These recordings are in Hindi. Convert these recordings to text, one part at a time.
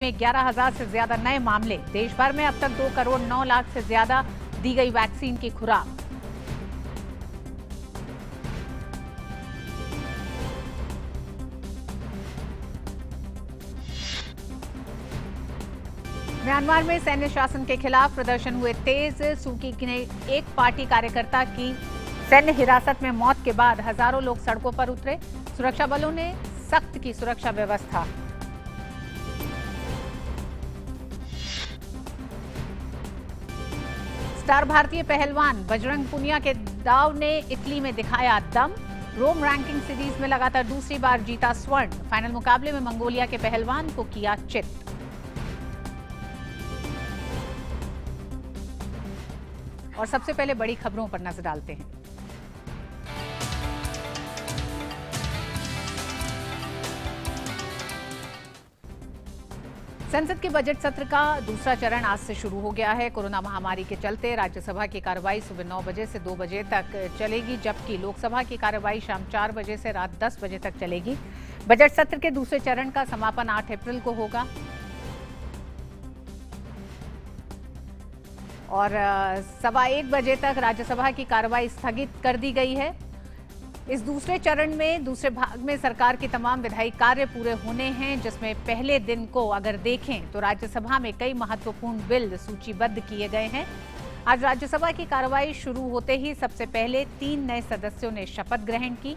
में 11,000 से ज्यादा नए मामले। देश भर में अब तक 2 करोड़ 9 लाख से ज्यादा दी गई वैक्सीन की खुराक। म्यांमार में सैन्य शासन के खिलाफ प्रदर्शन हुए तेज। सूकी ने एक पार्टी कार्यकर्ता की सैन्य हिरासत में मौत के बाद हजारों लोग सड़कों पर उतरे। सुरक्षा बलों ने सख्त की सुरक्षा व्यवस्था। स्टार भारतीय पहलवान बजरंग पुनिया के दाव ने इटली में दिखाया दम। रोम रैंकिंग सीरीज में लगातार दूसरी बार जीता स्वर्ण। फाइनल मुकाबले में मंगोलिया के पहलवान को किया चित। और सबसे पहले बड़ी खबरों पर नजर डालते हैं। संसद के बजट सत्र का दूसरा चरण आज से शुरू हो गया है। कोरोना महामारी के चलते राज्यसभा की कार्रवाई सुबह 9 बजे से 2 बजे तक चलेगी, जबकि लोकसभा की कार्रवाई शाम 4 बजे से रात 10 बजे तक चलेगी। बजट सत्र के दूसरे चरण का समापन 8 अप्रैल को होगा और 1:15 बजे तक राज्यसभा की कार्रवाई स्थगित कर दी गई है। इस दूसरे चरण में दूसरे भाग में सरकार के तमाम विधायी कार्य पूरे होने हैं, जिसमें पहले दिन को अगर देखें तो राज्यसभा में कई महत्वपूर्ण बिल सूचीबद्ध किए गए हैं। आज राज्यसभा की कार्रवाई शुरू होते ही सबसे पहले 3 नए सदस्यों ने शपथ ग्रहण की।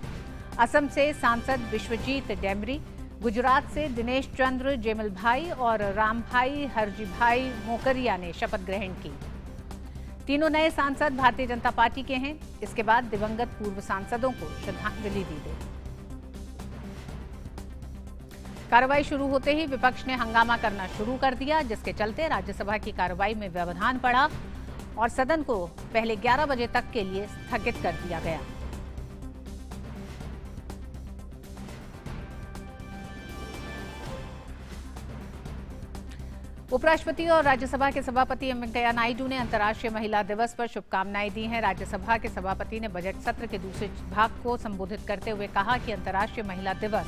असम से सांसद विश्वजीत डेमरी, गुजरात से दिनेश चंद्र जेमल भाई और रामभाई हरजीभाई मोकरिया ने शपथ ग्रहण की। तीनों नए सांसद भारतीय जनता पार्टी के हैं। इसके बाद दिवंगत पूर्व सांसदों को श्रद्धांजलि दी गई। कार्रवाई शुरू होते ही विपक्ष ने हंगामा करना शुरू कर दिया, जिसके चलते राज्यसभा की कार्रवाई में व्यवधान पड़ा और सदन को पहले 11 बजे तक के लिए स्थगित कर दिया गया। उपराष्ट्रपति और राज्यसभा के सभापति एम वेंकैया नायडू ने अंतर्राष्ट्रीय महिला दिवस पर शुभकामनाएं दी हैं। राज्यसभा के सभापति ने बजट सत्र के दूसरे भाग को संबोधित करते हुए कहा कि अंतर्राष्ट्रीय महिला दिवस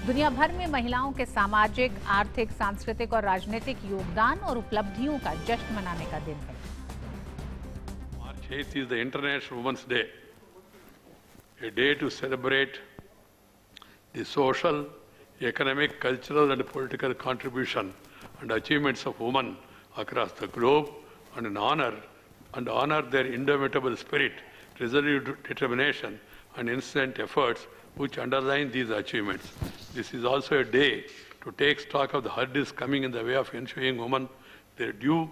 दुनिया भर में महिलाओं के सामाजिक, आर्थिक, सांस्कृतिक और राजनीतिक योगदान और उपलब्धियों का जश्न मनाने का दिन है। March 8th is the International Women's Day, a day to celebrate the social, economic, cultural and political contribution and achievements of women across the globe and honor their indomitable spirit, resolute determination and incessant efforts which underline these achievements. This is also a day to take stock of the hurdles coming in the way of ensuring women their due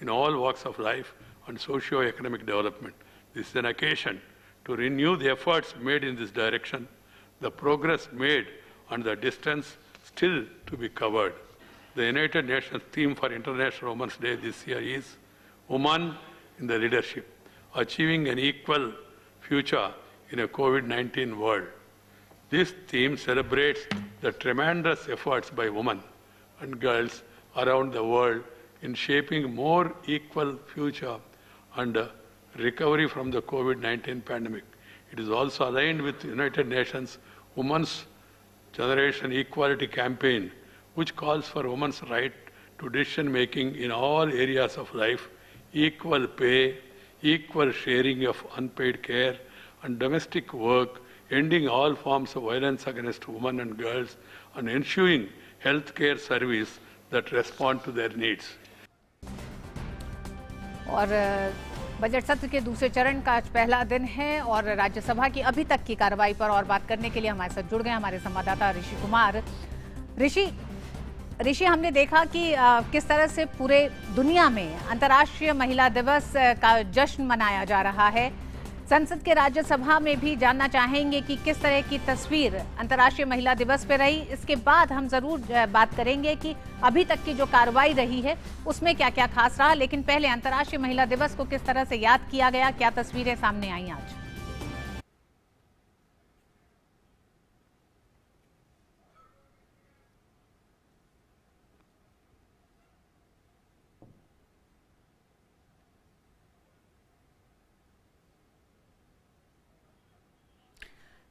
in all walks of life and socio-economic development. This is an occasion to renew the efforts made in this direction, the progress made and the distance still to be covered. The United Nations theme for International Women's Day this year is Women in the Leadership, Achieving an Equal Future in a COVID-19 World. This theme celebrates the tremendous efforts by women and girls around the world in shaping more equal future and recovery from the COVID-19 pandemic. It is also aligned with the United Nations Women's Generation Equality Campaign, which calls for women's right to decision-making in all areas of life, equal pay, equal sharing of unpaid care and domestic work, ending all forms of violence against women and girls, and ensuring health care service that respond to their needs. और बजट सत्र के दूसरे चरण का आज पहला दिन है और राज्यसभा की अभी तक की कार्रवाई पर और बात करने के लिए हमारे साथ जुड़ गए हमारे संवाददाता ऋषि कुमार। ऋषि, हमने देखा कि किस तरह से पूरे दुनिया में अंतर्राष्ट्रीय महिला दिवस का जश्न मनाया जा रहा है। संसद के राज्यसभा में भी जानना चाहेंगे कि किस तरह की तस्वीर अंतर्राष्ट्रीय महिला दिवस पे रही। इसके बाद हम जरूर बात करेंगे कि अभी तक की जो कार्रवाई रही है उसमें क्या क्या खास रहा, लेकिन पहले अंतर्राष्ट्रीय महिला दिवस को किस तरह से याद किया गया, क्या तस्वीरें सामने आई आज?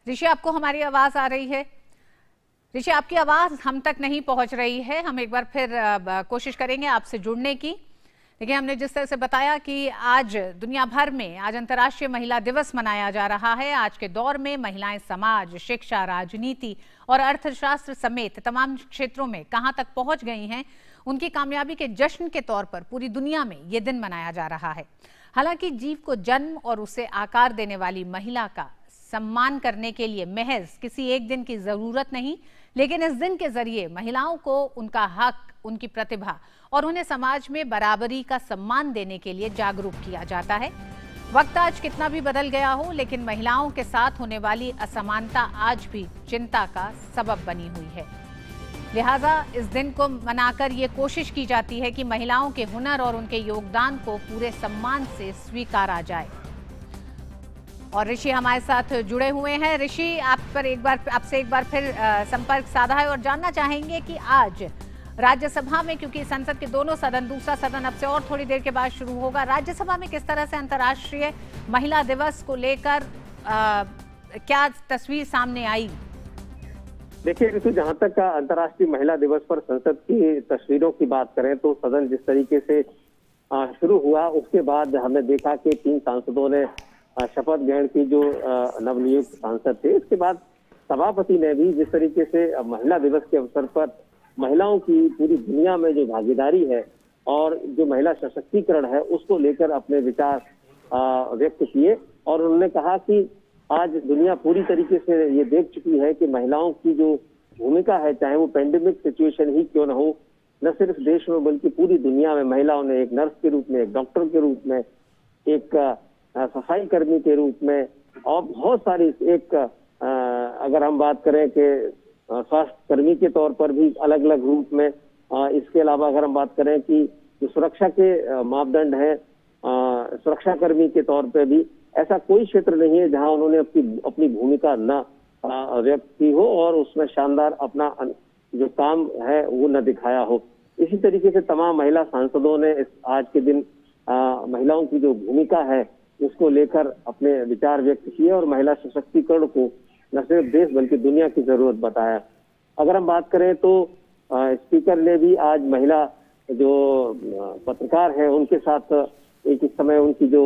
ऋषि, आपको हमारी आवाज आ रही है? ऋषि, आपकी आवाज हम तक नहीं पहुंच रही है। हम एक बार फिर कोशिश करेंगे आपसे जुड़ने की। देखिए, हमने जिस तरह से बताया कि आज दुनिया भर में आज अंतर्राष्ट्रीय महिला दिवस मनाया जा रहा है। आज के दौर में महिलाएं समाज, शिक्षा, राजनीति और अर्थशास्त्र समेत तमाम क्षेत्रों में कहां तक पहुंच गई हैं, उनकी कामयाबी के जश्न के तौर पर पूरी दुनिया में ये दिन मनाया जा रहा है। हालांकि जीव को जन्म और उसे आकार देने वाली महिला का सम्मान करने के लिए महज किसी एक दिन की जरूरत नहीं, लेकिन इस दिन के जरिए महिलाओं को उनका हक, उनकी प्रतिभा और उन्हें समाज में बराबरी का सम्मान देने के लिए जागरूक किया जाता है। वक्त आज कितना भी बदल गया हो, लेकिन महिलाओं के साथ होने वाली असमानता आज भी चिंता का सबब बनी हुई है। लिहाजा इस दिन को मनाकर ये कोशिश की जाती है कि महिलाओं के हुनर और उनके योगदान को पूरे सम्मान से स्वीकारा जाए। और ऋषि हमारे साथ जुड़े हुए हैं। ऋषि, आपसे एक बार फिर संपर्क साधा है और जानना चाहेंगे कि आज राज्यसभा में, क्योंकि संसद के दोनों सदन, दूसरा सदन अब से और थोड़ी देर के बाद शुरू होगा, राज्यसभा में किस तरह से अंतर्राष्ट्रीय महिला दिवस को लेकर क्या तस्वीर सामने आई? देखिए ऋतु, जहां तक अंतर्राष्ट्रीय महिला दिवस पर संसद की तस्वीरों की बात करें तो सदन जिस तरीके से शुरू हुआ, उसके बाद हमने देखा कि 3 सांसदों ने शपथ ग्रहण की, जो नवनियुक्त सांसद थे। इसके बाद सभापति ने भी जिस तरीके से महिला दिवस के अवसर पर महिलाओं की पूरी दुनिया में जो भागीदारी है और जो महिला सशक्तिकरण है, उसको लेकर अपने विचार व्यक्त किए। और उन्होंने कहा कि आज दुनिया पूरी तरीके से ये देख चुकी है कि महिलाओं की जो भूमिका है, चाहे वो पेंडेमिक सिचुएशन ही क्यों न हो, न सिर्फ देश में बल्कि पूरी दुनिया में महिलाओं ने एक नर्स के रूप में, एक डॉक्टर के रूप में, एक सफाई कर्मी के रूप में और बहुत सारी, एक अगर हम बात करें कि स्वास्थ्य कर्मी के तौर पर भी अलग अलग रूप में, इसके अलावा अगर हम बात करें कि जो सुरक्षा के मापदंड है, सुरक्षा कर्मी के तौर पे भी ऐसा कोई क्षेत्र नहीं है जहां उन्होंने अपनी भूमिका न व्यक्त की हो और उसमें शानदार अपना जो काम है वो न दिखाया हो। इसी तरीके से तमाम महिला सांसदों ने आज के दिन महिलाओं की जो भूमिका है उसको लेकर अपने विचार व्यक्त किए और महिला सशक्तिकरण को न सिर्फ देश बल्कि दुनिया की जरूरत बताया। अगर हम बात करें तो स्पीकर ने भी आज महिला जो पत्रकार हैं उनके साथ एक इस समय उनकी जो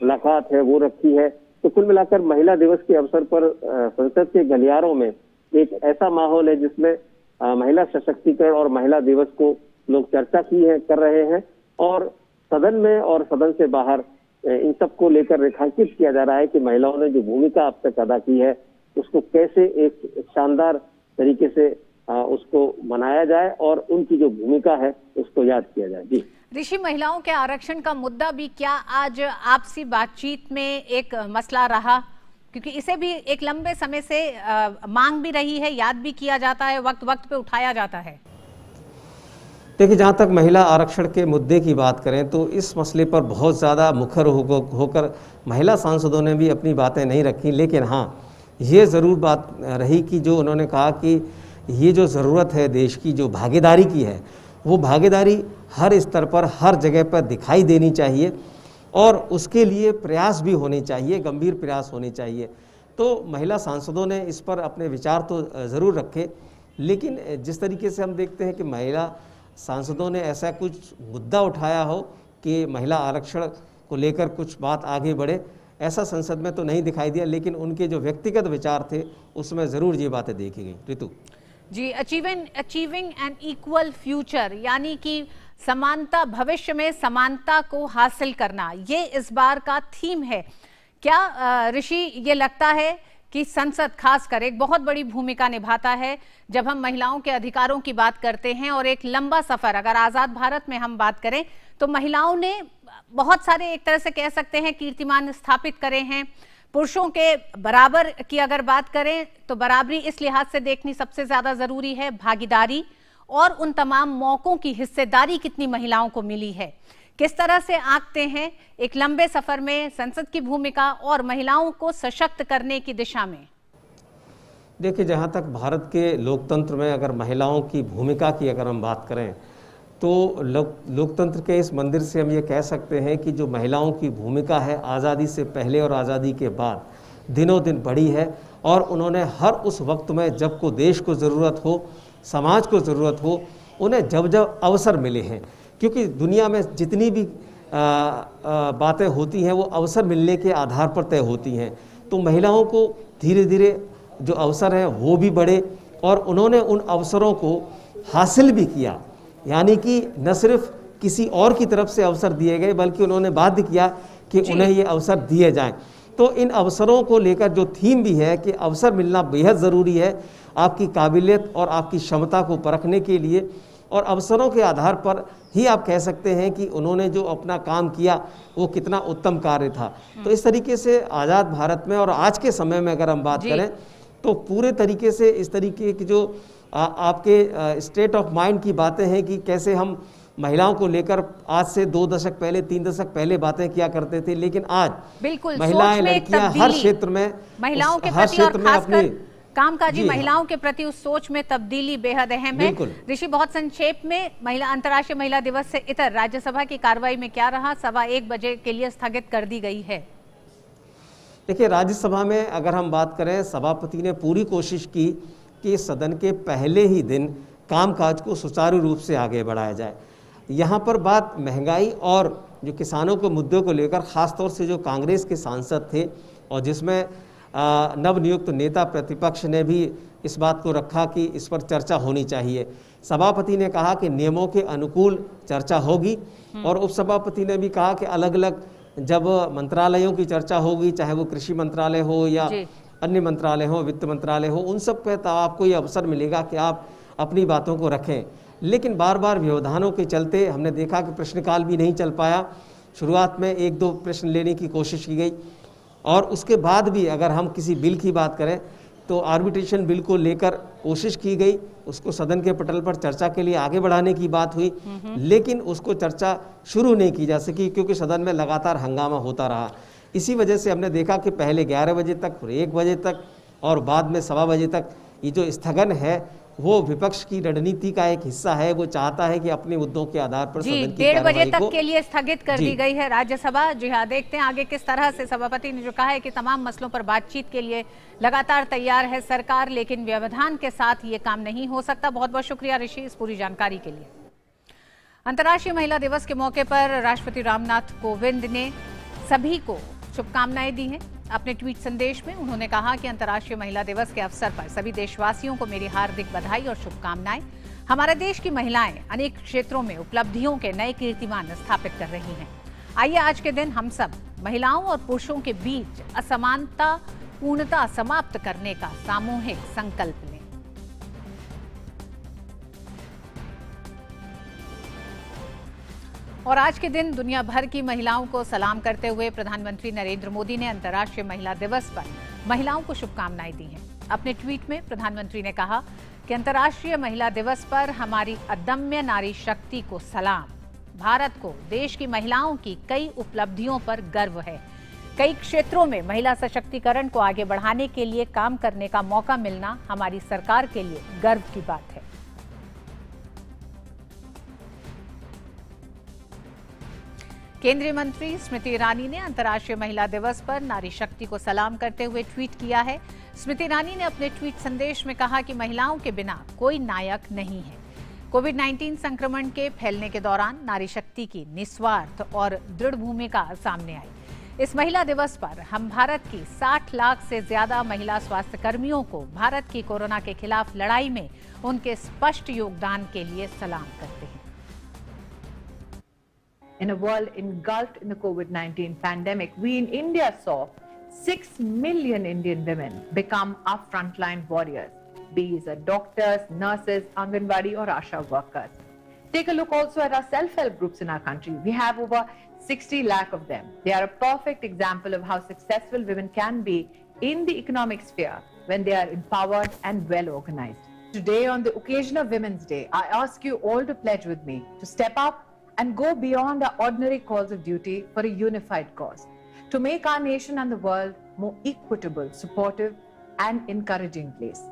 मुलाकात है वो रखी है। तो कुल मिलाकर महिला दिवस के अवसर पर संसद के गलियारों में एक ऐसा माहौल है जिसमें महिला सशक्तिकरण और महिला दिवस को लोग चर्चा कर रहे हैं और सदन में और सदन से बाहर इन सब को लेकर रेखांकित किया जा रहा है कि महिलाओं ने जो भूमिका अब तक अदा की है उसको कैसे एक शानदार तरीके से उसको मनाया जाए और उनकी जो भूमिका है उसको याद किया जाए। जी ऋषि, महिलाओं के आरक्षण का मुद्दा भी क्या आज आपसी बातचीत में एक मसला रहा? क्योंकि इसे भी एक लंबे समय से मांग भी रही है, याद भी किया जाता है, वक्त वक्त पे उठाया जाता है। देखिए, जहाँ तक महिला आरक्षण के मुद्दे की बात करें तो इस मसले पर बहुत ज़्यादा मुखर होकर महिला सांसदों ने भी अपनी बातें नहीं रखी, लेकिन हाँ ये ज़रूर बात रही कि जो उन्होंने कहा कि ये जो ज़रूरत है देश की जो भागीदारी की है, वो भागीदारी हर स्तर पर, हर जगह पर दिखाई देनी चाहिए और उसके लिए प्रयास भी होने चाहिए, गंभीर प्रयास होने चाहिए। तो महिला सांसदों ने इस पर अपने विचार तो ज़रूर रखे, लेकिन जिस तरीके से हम देखते हैं कि महिला सांसदों ने ऐसा कुछ मुद्दा उठाया हो कि महिला आरक्षण को लेकर कुछ बात आगे बढ़े, ऐसा संसद में तो नहीं दिखाई दिया, लेकिन उनके जो व्यक्तिगत विचार थे उसमें ज़रूर ये बातें देखी गई। ऋतु जी, अचीविंग एन इक्वल फ्यूचर, यानी कि समानता, भविष्य में समानता को हासिल करना, ये इस बार का थीम है। क्या ऋषि ये लगता है कि संसद खासकर एक बहुत बड़ी भूमिका निभाता है जब हम महिलाओं के अधिकारों की बात करते हैं? और एक लंबा सफर, अगर आजाद भारत में हम बात करें तो महिलाओं ने बहुत सारे, एक तरह से कह सकते हैं, कीर्तिमान स्थापित करे हैं। पुरुषों के बराबर की अगर बात करें तो बराबरी इस लिहाज से देखनी सबसे ज्यादा जरूरी है, भागीदारी और उन तमाम मौकों की हिस्सेदारी कितनी महिलाओं को मिली है, किस तरह से आंकते हैं एक लंबे सफर में संसद की भूमिका और महिलाओं को सशक्त करने की दिशा में? देखिए, जहाँ तक भारत के लोकतंत्र में अगर महिलाओं की भूमिका की अगर हम बात करें तो लोकतंत्र के इस मंदिर से हम ये कह सकते हैं कि जो महिलाओं की भूमिका है आज़ादी से पहले और आज़ादी के बाद, दिनों दिन बढ़ी है और उन्होंने हर उस वक्त में जब को देश को ज़रूरत हो, समाज को ज़रूरत हो, उन्हें जब जब अवसर मिले हैं, क्योंकि दुनिया में जितनी भी बातें होती हैं वो अवसर मिलने के आधार पर तय होती हैं। तो महिलाओं को धीरे धीरे जो अवसर हैं वो भी बढ़े और उन्होंने उन अवसरों को हासिल भी किया, यानी कि न सिर्फ किसी और की तरफ से अवसर दिए गए बल्कि उन्होंने बाध्य किया कि उन्हें ये अवसर दिए जाएं। तो इन अवसरों को लेकर जो थीम भी है कि अवसर मिलना बेहद ज़रूरी है आपकी काबिलियत और आपकी क्षमता को परखने के लिए, और अवसरों के आधार पर ही आप कह सकते हैं कि उन्होंने जो अपना काम किया वो कितना उत्तम कार्य था। तो इस तरीके से आज़ाद भारत में और आज के समय में अगर हम बात करें तो पूरे तरीके से इस तरीके की जो आपके स्टेट ऑफ माइंड की बातें हैं कि कैसे हम महिलाओं को लेकर आज से 2 दशक पहले 3 दशक पहले बातें किया करते थे, लेकिन आज बिल्कुल महिलाएं लड़कियां हर क्षेत्र में महिलाओं के प्रति और खासकर कामकाजी महिलाओं के प्रति उस सोच में तब्दीली बेहद अहम है। ऋषि, बहुत संक्षेप में अंतर्राष्ट्रीय महिला दिवस से इतर राज्यसभा की कार्रवाई में क्या रहा? 1:15 बजे के लिए स्थगित कर दी गई है। देखिए, राज्यसभा में अगर हम बात करें, सभापति ने पूरी कोशिश की कि सदन के पहले ही दिन कामकाज को सुचारू रूप से आगे बढ़ाया जाए। यहाँ पर बात महंगाई और जो किसानों के मुद्दों को लेकर खासतौर से जो कांग्रेस के सांसद थे और जिसमें नवनियुक्त नेता प्रतिपक्ष ने भी इस बात को रखा कि इस पर चर्चा होनी चाहिए। सभापति ने कहा कि नियमों के अनुकूल चर्चा होगी और उपसभापति ने भी कहा कि अलग अलग जब मंत्रालयों की चर्चा होगी, चाहे वो कृषि मंत्रालय हो या अन्य मंत्रालय हो, वित्त मंत्रालय हो, उन सब पे तो आपको ये अवसर मिलेगा कि आप अपनी बातों को रखें। लेकिन बार बार व्यवधानों के चलते हमने देखा कि प्रश्नकाल भी नहीं चल पाया। शुरुआत में 1-2 प्रश्न लेने की कोशिश की गई और उसके बाद भी अगर हम किसी बिल की बात करें तो आर्बिट्रेशन बिल को लेकर कोशिश की गई, उसको सदन के पटल पर चर्चा के लिए आगे बढ़ाने की बात हुई, लेकिन उसको चर्चा शुरू नहीं की जा सकी क्योंकि सदन में लगातार हंगामा होता रहा। इसी वजह से हमने देखा कि पहले 11 बजे तक, फिर 1 बजे तक और बाद में 1:15 बजे तक ये जो स्थगन है वो विपक्ष की रणनीति का एक हिस्सा है। वो चाहता है कि अपने मुद्दों के आधार पर सदन की 1:30 बजे तक के लिए स्थगित कर दी गई है राज्यसभा। जी हाँ, देखते हैं आगे किस तरह से। सभापति ने जो कहा है कि तमाम मसलों पर बातचीत के लिए लगातार तैयार है सरकार, लेकिन व्यवधान के साथ ये काम नहीं हो सकता। बहुत बहुत शुक्रिया ऋषि इस पूरी जानकारी के लिए। अंतर्राष्ट्रीय महिला दिवस के मौके पर राष्ट्रपति रामनाथ कोविंद ने सभी को शुभकामनाएं दी हैं। अपने ट्वीट संदेश में उन्होंने कहा कि अंतर्राष्ट्रीय महिला दिवस के अवसर पर सभी देशवासियों को मेरी हार्दिक बधाई और शुभकामनाएं। हमारे देश की महिलाएं अनेक क्षेत्रों में उपलब्धियों के नए कीर्तिमान स्थापित कर रही हैं। आइए आज के दिन हम सब महिलाओं और पुरुषों के बीच असमानता पूर्णतः समाप्त करने का सामूहिक संकल्प लें। और आज के दिन दुनिया भर की महिलाओं को सलाम करते हुए प्रधानमंत्री नरेंद्र मोदी ने अंतर्राष्ट्रीय महिला दिवस पर महिलाओं को शुभकामनाएं दी हैं। अपने ट्वीट में प्रधानमंत्री ने कहा कि अंतर्राष्ट्रीय महिला दिवस पर हमारी अदम्य नारी शक्ति को सलाम। भारत को देश की महिलाओं की कई उपलब्धियों पर गर्व है। कई क्षेत्रों में महिला सशक्तिकरण को आगे बढ़ाने के लिए काम करने का मौका मिलना हमारी सरकार के लिए गर्व की बात है। केंद्रीय मंत्री स्मृति ईरानी ने अंतर्राष्ट्रीय महिला दिवस पर नारी शक्ति को सलाम करते हुए ट्वीट किया है। स्मृति ईरानी ने अपने ट्वीट संदेश में कहा कि महिलाओं के बिना कोई नायक नहीं है। कोविड-19 संक्रमण के फैलने के दौरान नारी शक्ति की निस्वार्थ और दृढ़ भूमिका सामने आई। इस महिला दिवस पर हम भारत की 60 लाख से ज्यादा महिला स्वास्थ्य कर्मियों को भारत की कोरोना के खिलाफ लड़ाई में उनके स्पष्ट योगदान के लिए सलाम करते हैं। In a world engulfed in the COVID-19 pandemic, we in India saw 6 million Indian women become our frontline warriors, be it doctors, nurses, Anganwadi or Asha workers. Take a look also at our self-help groups in our country. We have over 60 lakh of them. They are a perfect example of how successful women can be in the economic sphere when they are empowered and well organized. Today, on the occasion of Women's Day, I ask you all to pledge with me to step up and go beyond our ordinary calls of duty for a unified cause, to make our nation and the world more equitable, supportive and encouraging place.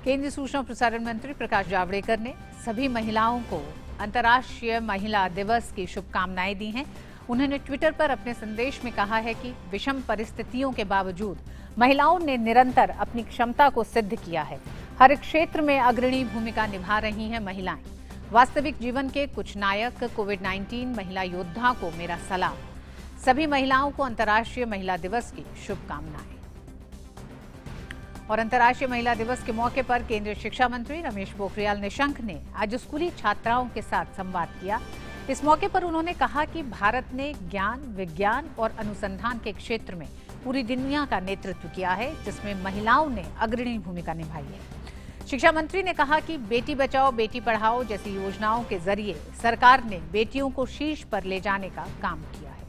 केंद्रीय सूचना और प्रसारण मंत्री प्रकाश जावड़ेकर ने सभी महिलाओं को अंतर्राष्ट्रीय महिला दिवस की शुभकामनाएं दी हैं। उन्होंने ट्विटर पर अपने संदेश में कहा है कि विषम परिस्थितियों के बावजूद महिलाओं ने निरंतर अपनी क्षमता को सिद्ध किया है। हर क्षेत्र में अग्रणी भूमिका निभा रही हैं महिलाएं। वास्तविक जीवन के कुछ नायक। कोविड-19 महिला योद्धा को मेरा सलाम। सभी महिलाओं को अंतर्राष्ट्रीय महिला दिवस की शुभकामनाएं। और अंतर्राष्ट्रीय महिला दिवस के मौके पर केंद्रीय शिक्षा मंत्री रमेश पोखरियाल निशंक ने आज स्कूली छात्राओं के साथ संवाद किया। इस मौके पर उन्होंने कहा कि भारत ने ज्ञान, विज्ञान और अनुसंधान के क्षेत्र में पूरी दुनिया का नेतृत्व किया है, जिसमें महिलाओं ने अग्रणी भूमिका निभाई है। शिक्षा मंत्री ने कहा कि बेटी बचाओ बेटी पढ़ाओ जैसी योजनाओं के जरिए सरकार ने बेटियों को शीर्ष पर ले जाने का काम किया है।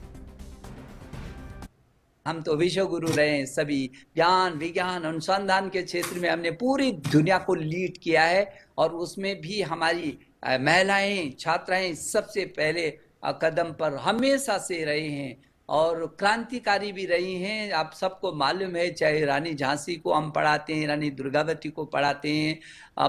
हम तो विश्व गुरु रहे हैं। सभी ज्ञान, विज्ञान, अनुसंधान के क्षेत्र में हमने पूरी दुनिया को लीड किया है और उसमें भी हमारी महिलाएं, छात्राएं सबसे पहले कदम पर हमेशा से रहे हैं और क्रांतिकारी भी रही हैं। आप सबको मालूम है, चाहे रानी झांसी को हम पढ़ाते हैं, रानी दुर्गावती को पढ़ाते हैं,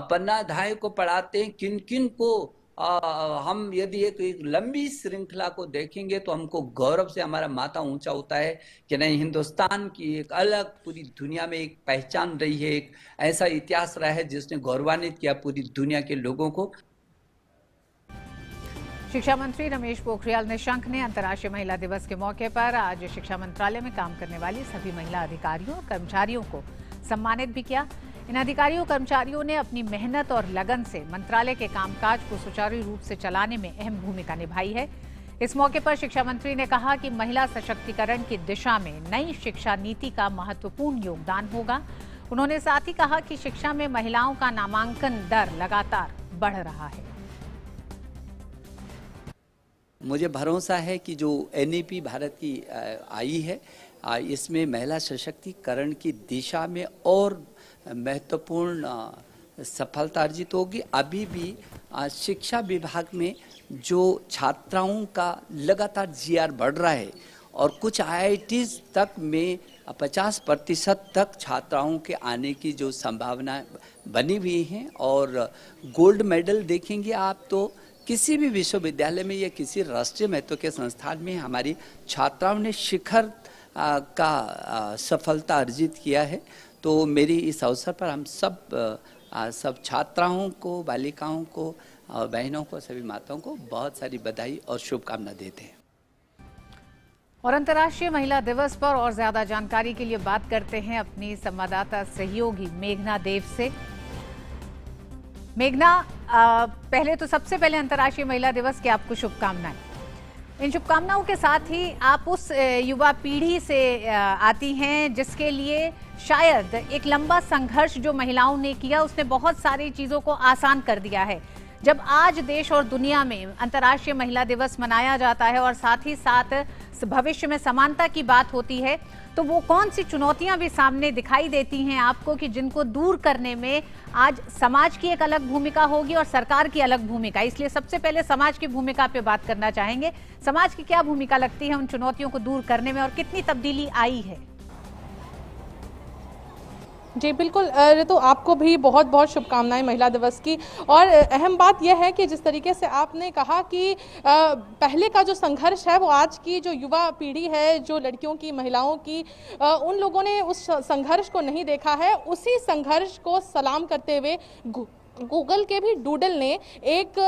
पन्ना धाय को पढ़ाते हैं, किन किन को हम यदि एक लंबी श्रृंखला को देखेंगे तो हमको गौरव से हमारा माथा ऊंचा होता है कि नहीं, हिंदुस्तान की एक अलग पूरी दुनिया में एक पहचान रही है, एक ऐसा इतिहास रहा है जिसने गौरवान्वित किया पूरी दुनिया के लोगों को। शिक्षा मंत्री रमेश पोखरियाल निशंक ने अंतर्राष्ट्रीय महिला दिवस के मौके पर आज शिक्षा मंत्रालय में काम करने वाली सभी महिला अधिकारियों और कर्मचारियों को सम्मानित भी किया। इन अधिकारियों कर्मचारियों ने अपनी मेहनत और लगन से मंत्रालय के कामकाज को सुचारू रूप से चलाने में अहम भूमिका निभाई है। इस मौके पर शिक्षा मंत्री ने कहा कि महिला सशक्तिकरण की दिशा में नई शिक्षा नीति का महत्वपूर्ण योगदान होगा। उन्होंने साथ ही कहा कि शिक्षा में महिलाओं का नामांकन दर लगातार बढ़ रहा है। मुझे भरोसा है कि जो NEP भारत की आई है, इसमें महिला सशक्तिकरण की दिशा में और महत्वपूर्ण सफलता अर्जित होगी। अभी भी शिक्षा विभाग में जो छात्राओं का लगातार GR बढ़ रहा है और कुछ IITs तक में 50% तक छात्राओं के आने की जो संभावना बनी हुई हैं और गोल्ड मेडल देखेंगे आप तो किसी भी विश्वविद्यालय में या किसी राष्ट्रीय महत्व के संस्थान में हमारी छात्राओं ने शिखर का सफलता अर्जित किया है। तो मेरी इस अवसर पर हम सब छात्राओं को, बालिकाओं को, बहनों को, सभी माताओं को बहुत सारी बधाई और शुभकामना देते हैं। और अंतर्राष्ट्रीय महिला दिवस पर और ज्यादा जानकारी के लिए बात करते हैं अपनी संवाददाता सहयोगी मेघना देव से। मेघना, पहले तो सबसे पहले अंतर्राष्ट्रीय महिला दिवस की आपको शुभकामनाएं। इन शुभकामनाओं के साथ ही आप उस युवा पीढ़ी से आती हैं जिसके लिए शायद एक लंबा संघर्ष जो महिलाओं ने किया उसने बहुत सारी चीज़ों को आसान कर दिया है। जब आज देश और दुनिया में अंतर्राष्ट्रीय महिला दिवस मनाया जाता है और साथ ही साथ भविष्य में समानता की बात होती है, तो वो कौन सी चुनौतियां भी सामने दिखाई देती हैं आपको कि जिनको दूर करने में आज समाज की एक अलग भूमिका होगी और सरकार की अलग भूमिका। इसलिए सबसे पहले समाज की भूमिका पे बात करना चाहेंगे। समाज की क्या भूमिका लगती है उन चुनौतियों को दूर करने में और कितनी तब्दीली आई है? जी बिल्कुल ऋतु, आपको भी बहुत बहुत शुभकामनाएं महिला दिवस की। और अहम बात यह है कि जिस तरीके से आपने कहा कि पहले का जो संघर्ष है वो आज की जो युवा पीढ़ी है, जो लड़कियों की, महिलाओं की, उन लोगों ने उस संघर्ष को नहीं देखा है। उसी संघर्ष को सलाम करते हुए गूगल के भी डूडल ने एक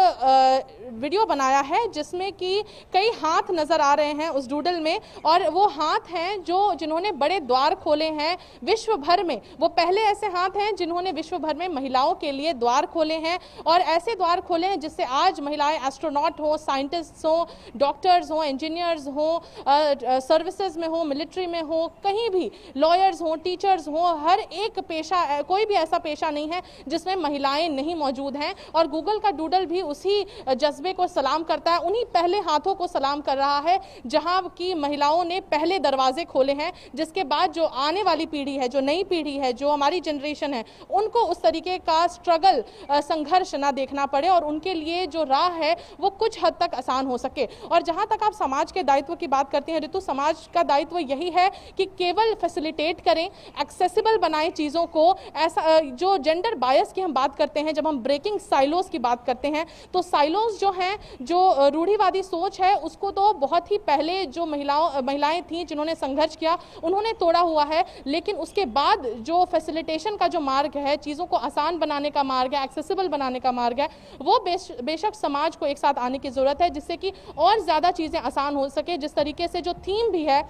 वीडियो बनाया है जिसमें कि कई हाथ नज़र आ रहे हैं उस डूडल में, और वो हाथ हैं जिन्होंने बड़े द्वार खोले हैं विश्व भर में। वो पहले ऐसे हाथ हैं जिन्होंने विश्व भर में महिलाओं के लिए द्वार खोले हैं और ऐसे द्वार खोले हैं जिससे आज महिलाएं एस्ट्रोनॉट हो, साइंटिस्ट हो, डॉक्टर्स हो, इंजीनियर्स हो, सर्विसेज में हो, मिलिट्री में हो, कहीं भी लॉयर्स हो, टीचर्स हो, हर एक पेशा, कोई भी ऐसा पेशा नहीं है जिसमें महिलाएं नहीं मौजूद हैं। और गूगल का डूडल भी उसी जज्बे को सलाम करता है, उन्हीं पहले हाथों को सलाम कर रहा है जहां की महिलाओं ने पहले दरवाजे खोले हैं, जिसके बाद जो आने वाली पीढ़ी है, जो नई पीढ़ी है, जो हमारी जनरेशन है, उनको उस तरीके का स्ट्रगल, संघर्ष ना देखना पड़े और उनके लिए जो राह है वो कुछ हद तक आसान हो सके। और जहां तक आप समाज के दायित्व की बात करते हैं ऋतु, समाज का दायित्व यही है कि केवल फैसिलिटेट करें, एक्सेसिबल बनाएं चीज़ों को। ऐसा जो जेंडर बायस की हम बात करते हैं हैं, जब हम ब्रेकिंग साइलोज की बात करते हैं, तो साइलोज जो हैं, जो रूढ़िवादी सोच है, उसको तो बहुत ही पहले जो महिलाएं थीं जिन्होंने संघर्ष किया, उन्होंने तोड़ा हुआ है। लेकिन उसके बाद जो फैसिलिटेशन का जो मार्ग है, चीज़ों को आसान बनाने का मार्ग है, एक्सेसिबल बनाने का मार्ग है, वो बेशक समाज को एक साथ आने की ज़रूरत है, जिससे कि और ज़्यादा चीज़ें आसान हो सके। जिस तरीके से जो थीम भी है,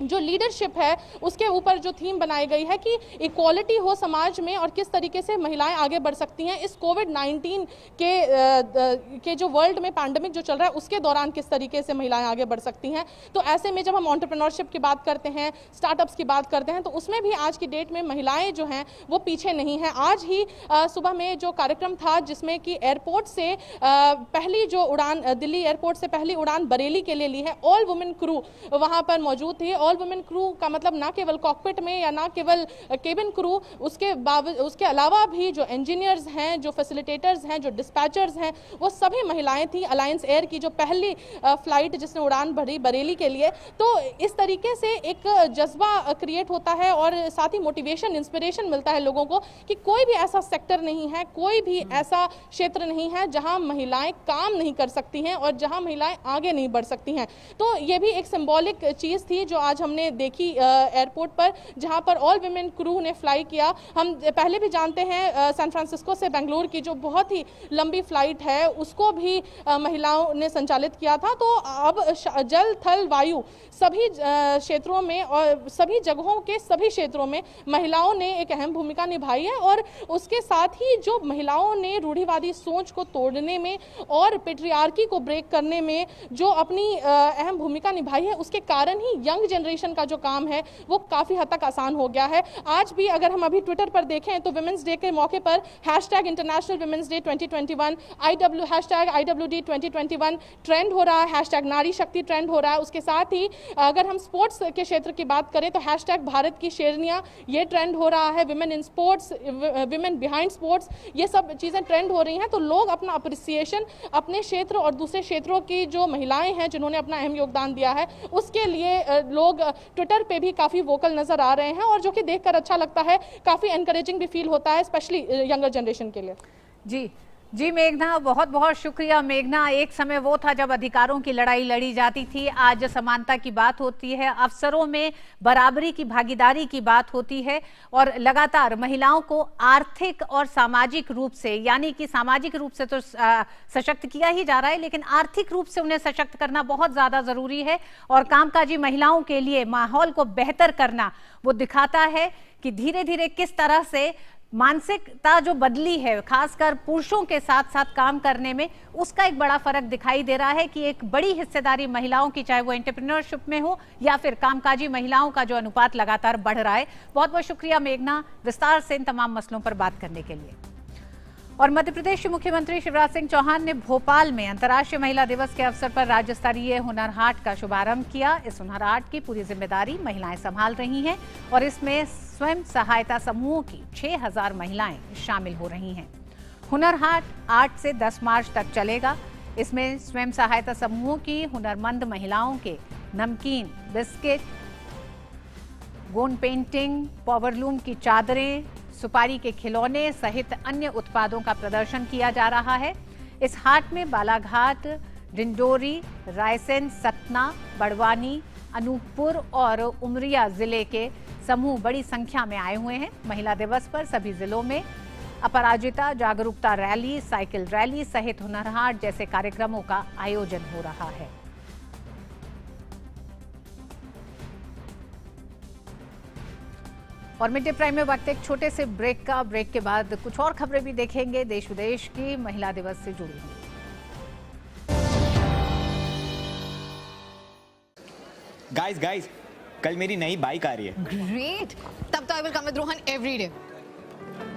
जो लीडरशिप है, उसके ऊपर जो थीम बनाई गई है कि इक्वालिटी हो समाज में और किस तरीके से महिलाएं आगे बढ़ सकती हैं इस कोविड-19 के जो वर्ल्ड में पैंडेमिक जो चल रहा है उसके दौरान, किस तरीके से महिलाएं आगे बढ़ सकती हैं। तो ऐसे में जब हम एंटरप्रेन्योरशिप की बात करते हैं, स्टार्टअप्स की बात करते हैं, तो उसमें भी आज की डेट में महिलाएं जो हैं वो पीछे नहीं हैं। आज ही सुबह में जो कार्यक्रम था, जिसमें कि एयरपोर्ट से पहली जो उड़ान, दिल्ली एयरपोर्ट से पहली उड़ान बरेली के लिए ली है, ऑल वुमेन क्रू वहाँ पर मौजूद थी। ऑल वुमेन क्रू का मतलब ना केवल कॉकपिट में या ना केवल केबिन क्रू, उसके अलावा भी जो इंजीनियर्स हैं, जो फैसिलिटेटर्स हैं, जो डिस्पैचर्स हैं, वो सभी महिलाएं थी। अलायंस एयर की जो पहली फ्लाइट जिसने उड़ान भरी बरेली के लिए, तो इस तरीके से एक जज्बा क्रिएट होता है और साथ ही मोटिवेशन, इंस्पिरेशन मिलता है लोगों को कि कोई भी ऐसा सेक्टर नहीं है, कोई भी ऐसा क्षेत्र नहीं है जहां महिलाएं काम नहीं कर सकती हैं और जहां महिलाएं आगे नहीं बढ़ सकती हैं। तो ये भी एक सिंबॉलिक चीज़ थी जो आज हमने देखी एयरपोर्ट पर, जहां पर ऑल विमेन क्रू ने फ्लाई किया। हम पहले भी जानते हैं सैन फ्रांसिस्को से बेंगलुरु की जो बहुत ही लंबी फ्लाइट है, उसको भी महिलाओं ने संचालित किया था। तो अब जल, थल, वायु सभी क्षेत्रों में और सभी जगहों के सभी क्षेत्रों में महिलाओं ने एक अहम भूमिका निभाई है। और उसके साथ ही जो महिलाओं ने रूढ़िवादी सोच को तोड़ने में और पेट्रियार्की को ब्रेक करने में जो अपनी अहम भूमिका निभाई है, उसके कारण ही यंग जनरेशन का जो काम है वो काफ़ी हद तक आसान हो गया है। आज भी अगर हम अभी ट्विटर पर देखें तो वुमेन्स डे के मौके पर hashtag international women's day 2021, hashtag IWD 2021 trend हो रहा है, हैशटैग नारी शक्ति ट्रेंड हो रहा है। उसके साथ ही अगर हम स्पोर्ट्स के क्षेत्र की बात करें तो हैशटैग भारत की शेरनियाँ, ये ट्रेंड हो रहा है। Women in sports, women behind sports, ये सब चीज़ें ट्रेंड हो रही हैं। तो लोग अपना अप्रिसिएशन अपने क्षेत्र और दूसरे क्षेत्रों की जो महिलाएं हैं जिन्होंने अपना अहम योगदान दिया है, उसके लिए लोग ट्विटर पे भी काफ़ी वोकल नज़र आ रहे हैं और जो कि देखकर अच्छा लगता है, काफ़ी एनकरेजिंग भी फील होता है, स्पेशली यंगर जनरेशन के लिए। जी मेघना, बहुत बहुत शुक्रिया। मेघना, एक समय वो था जब अधिकारों की लड़ाई लड़ी जाती थी, आज समानता की बात होती है, अवसरों में बराबरी की, भागीदारी की बात होती है और लगातार महिलाओं को आर्थिक और सामाजिक रूप से, यानी कि सामाजिक रूप से तो सशक्त किया ही जा रहा है, लेकिन आर्थिक रूप से उन्हें सशक्त करना बहुत ज़्यादा ज़रूरी है। और कामकाजी महिलाओं के लिए माहौल को बेहतर करना वो दिखाता है कि धीरे धीरे किस तरह से मानसिकता जो बदली है, खासकर पुरुषों के साथ साथ काम करने में, उसका एक बड़ा फर्क दिखाई दे रहा है कि एक बड़ी हिस्सेदारी महिलाओं की, चाहे वो एंटरप्रेन्योरशिप में हो या फिर कामकाजी महिलाओं का जो अनुपात लगातार बढ़ रहा है। बहुत बहुत शुक्रिया मेघना, विस्तार से इन तमाम मसलों पर बात करने के लिए। और मध्य प्रदेश के मुख्यमंत्री शिवराज सिंह चौहान ने भोपाल में अंतर्राष्ट्रीय महिला दिवस के अवसर पर राज्य स्तरीय हुनर हाट का शुभारंभ किया। इस हुनर हाट की पूरी जिम्मेदारी महिलाएं संभाल रही हैं और इसमें स्वयं सहायता समूहों की 6000 महिलाएं शामिल हो रही हैं। हुनर हाट 8 से 10 मार्च तक चलेगा। इसमें स्वयं सहायता समूहों की हुनरमंद महिलाओं के नमकीन, बिस्किट, गोंद पेंटिंग, पावरलूम की चादरें, सुपारी के खिलौने सहित अन्य उत्पादों का प्रदर्शन किया जा रहा है। इस हाट में बालाघाट, डिंडोरी, रायसेन, सतना, बड़वानी, अनूपपुर और उमरिया जिले के समूह बड़ी संख्या में आए हुए हैं। महिला दिवस पर सभी जिलों में अपराजिता जागरूकता रैली, साइकिल रैली सहित हुनर हाट जैसे कार्यक्रमों का आयोजन हो रहा है। और मिड डे प्राइम में वक्त एक छोटे से ब्रेक का। ब्रेक के बाद कुछ और खबरें भी देखेंगे देश विदेश की महिला दिवस से जुड़ी हुई। गाइस, कल मेरी नई बाइक आ रही है। ग्रेट, तब तो I will come with Rohan every day.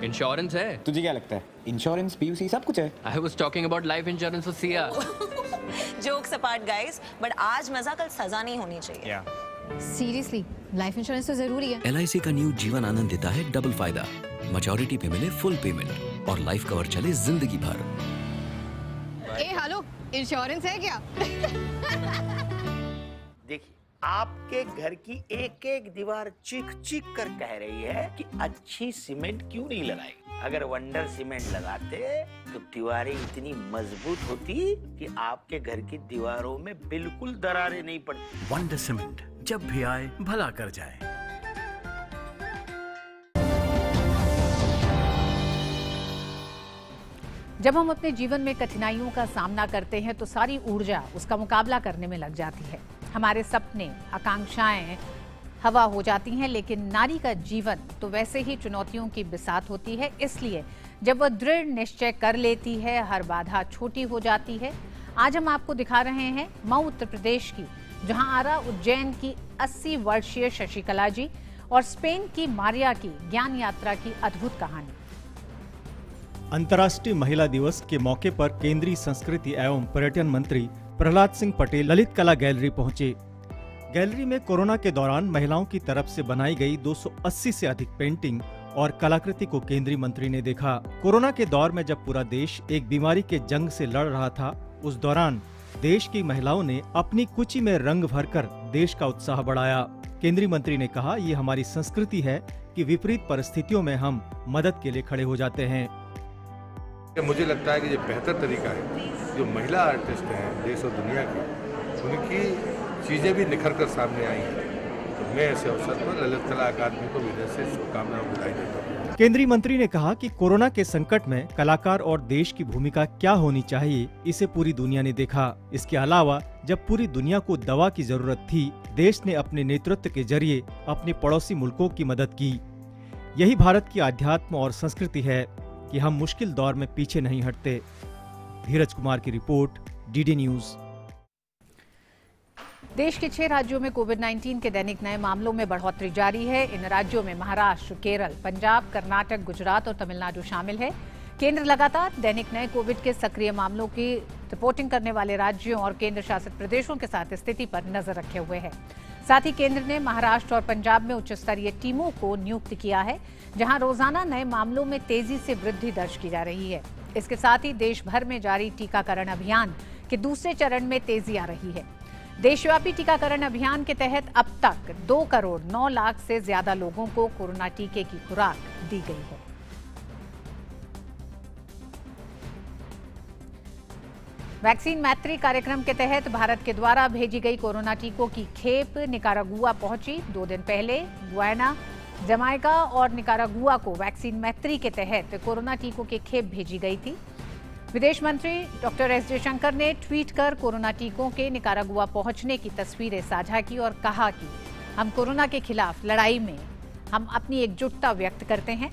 Insurance है? तुझे क्या लगता है? इंश्योरेंस, पीयूसी सब कुछ है। I was talking about life insurance for Siya. Jokes apart guys, but आज मजा कल सजा नहीं होनी चाहिए। सीरियसली, लाइफ इंश्योरेंस तो जरूरी है। LIC का न्यू जीवन आनंद देता है डबल फायदा। मैच्योरिटी पे मिले फुल पेमेंट और लाइफ कवर चले जिंदगी भर। ए हेलो, इंश्योरेंस है क्या? देखिए, आपके घर की एक एक दीवार चीख चीख कर कह रही है कि अच्छी सीमेंट क्यों नहीं लगाई। अगर वंडर सीमेंट लगाते तो दीवारें इतनी मजबूत होती कि आपके घर की दीवारों में बिल्कुल दरारें नहीं पड़ती। वंडर सीमेंट, जब भी आए भला कर जाए। जब हम अपने जीवन में कठिनाइयों का सामना करते हैं तो सारी ऊर्जा उसका मुकाबला करने में लग जाती है। हमारे सपने, आकांक्षाएं हवा हो जाती हैं, लेकिन नारी का जीवन तो वैसे ही चुनौतियों की बिसात होती है। इसलिए जब वह दृढ़ निश्चय कर लेती है, हर बाधा छोटी हो जाती है। आज हम आपको दिखा रहे हैं मऊ उत्तर प्रदेश की, जहां आरा उज्जैन की 80 वर्षीय शशिकला जी और स्पेन की मारिया की ज्ञान यात्रा की अद्भुत कहानी। अंतर्राष्ट्रीय महिला दिवस के मौके पर केंद्रीय संस्कृति एवं पर्यटन मंत्री प्रहलाद सिंह पटेल ललित कला गैलरी पहुंचे। गैलरी में कोरोना के दौरान महिलाओं की तरफ से बनाई गई 280 से अधिक पेंटिंग और कलाकृति को केंद्रीय मंत्री ने देखा। कोरोना के दौर में जब पूरा देश एक बीमारी के जंग से लड़ रहा था, उस दौरान देश की महिलाओं ने अपनी कुची में रंग भरकर देश का उत्साह बढ़ाया। केंद्रीय मंत्री ने कहा, ये हमारी संस्कृति है कि विपरीत परिस्थितियों में हम मदद के लिए खड़े हो जाते हैं। मुझे लगता है कि ये बेहतर तरीका है, जो महिला आर्टिस्ट हैं देश और दुनिया की, उनकी चीज़ें भी निखर कर सामने आई हैं। तो मैं ऐसे अवसर पर ललित कला अकादमी को हृदय से शुभकामनाएं बधाई देता हूँ। केंद्रीय मंत्री ने कहा कि कोरोना के संकट में कलाकार और देश की भूमिका क्या होनी चाहिए, इसे पूरी दुनिया ने देखा। इसके अलावा जब पूरी दुनिया को दवा की जरूरत थी, देश ने अपने नेतृत्व के जरिए अपने पड़ोसी मुल्कों की मदद की। यही भारत की आध्यात्म और संस्कृति है कि हम मुश्किल दौर में पीछे नहीं हटते। धीरज कुमार की रिपोर्ट, डीडी न्यूज। देश के 6 राज्यों में कोविड-19 के दैनिक नए मामलों में बढ़ोतरी जारी है। इन राज्यों में महाराष्ट्र, केरल, पंजाब, कर्नाटक, गुजरात और तमिलनाडु शामिल है। केंद्र लगातार दैनिक नए कोविड के सक्रिय मामलों की रिपोर्टिंग करने वाले राज्यों और केंद्र शासित प्रदेशों के साथ स्थिति पर नजर रखे हुए है। साथ ही केंद्र ने महाराष्ट्र और पंजाब में उच्च स्तरीय टीमों को नियुक्त किया है, जहां रोजाना नए मामलों में तेजी से वृद्धि दर्ज की जा रही है। इसके साथ ही देश भर में जारी टीकाकरण अभियान के दूसरे चरण में तेजी आ रही है। देशव्यापी टीकाकरण अभियान के तहत अब तक 2 करोड़ 9 लाख से ज्यादा लोगों को कोरोना टीके की खुराक दी गई है। वैक्सीन मैत्री कार्यक्रम के तहत भारत के द्वारा भेजी गई कोरोना टीकों की खेप निकारागुआ पहुंची। 2 दिन पहले गुयाना, जमाइका और निकारागुआ को वैक्सीन मैत्री के तहत कोरोना टीकों की खेप भेजी गई थी। विदेश मंत्री डॉक्टर एस जयशंकर ने ट्वीट कर कोरोना टीकों के निकारागुआ पहुंचने की तस्वीरें साझा की और कहा कि हम कोरोना के खिलाफ लड़ाई में हम अपनी एकजुटता व्यक्त करते हैं।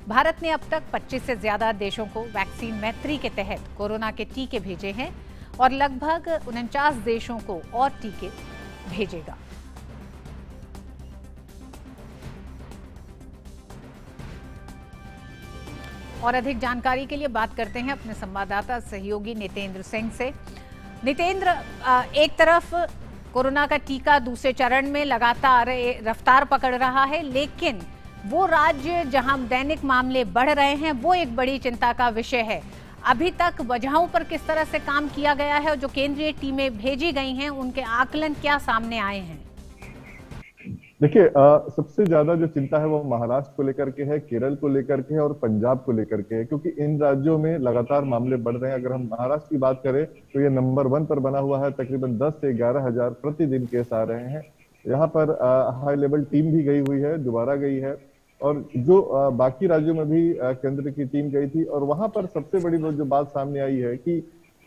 भारत ने अब तक 25 से ज्यादा देशों को वैक्सीन मैत्री के तहत कोरोना के टीके भेजे हैं और लगभग 49 देशों को और टीके भेजेगा। और अधिक जानकारी के लिए बात करते हैं अपने संवाददाता सहयोगी नितेंद्र सिंह से। नितेंद्र, एक तरफ कोरोना का टीका दूसरे चरण में लगातार रफ्तार पकड़ रहा है, लेकिन वो राज्य जहां दैनिक मामले बढ़ रहे हैं वो एक बड़ी चिंता का विषय है। अभी तक वजहों पर किस तरह से काम किया गया है और जो केंद्रीय टीमें भेजी गई हैं उनके आकलन क्या सामने आए हैं? देखिए, सबसे ज्यादा जो चिंता है वो महाराष्ट्र को लेकर के है, केरल को लेकर के है और पंजाब को लेकर के है, क्योंकि इन राज्यों में लगातार मामले बढ़ रहे हैं। अगर हम महाराष्ट्र की बात करें तो ये नंबर 1 पर बना हुआ है। तकरीबन 10 से 11 हजार प्रतिदिन केस आ रहे हैं। यहाँ पर हाई लेवल टीम भी गई हुई है, दोबारा गई है, और जो बाकी राज्यों में भी केंद्र की टीम गई थी। और वहां पर सबसे बड़ी जो बात सामने आई है कि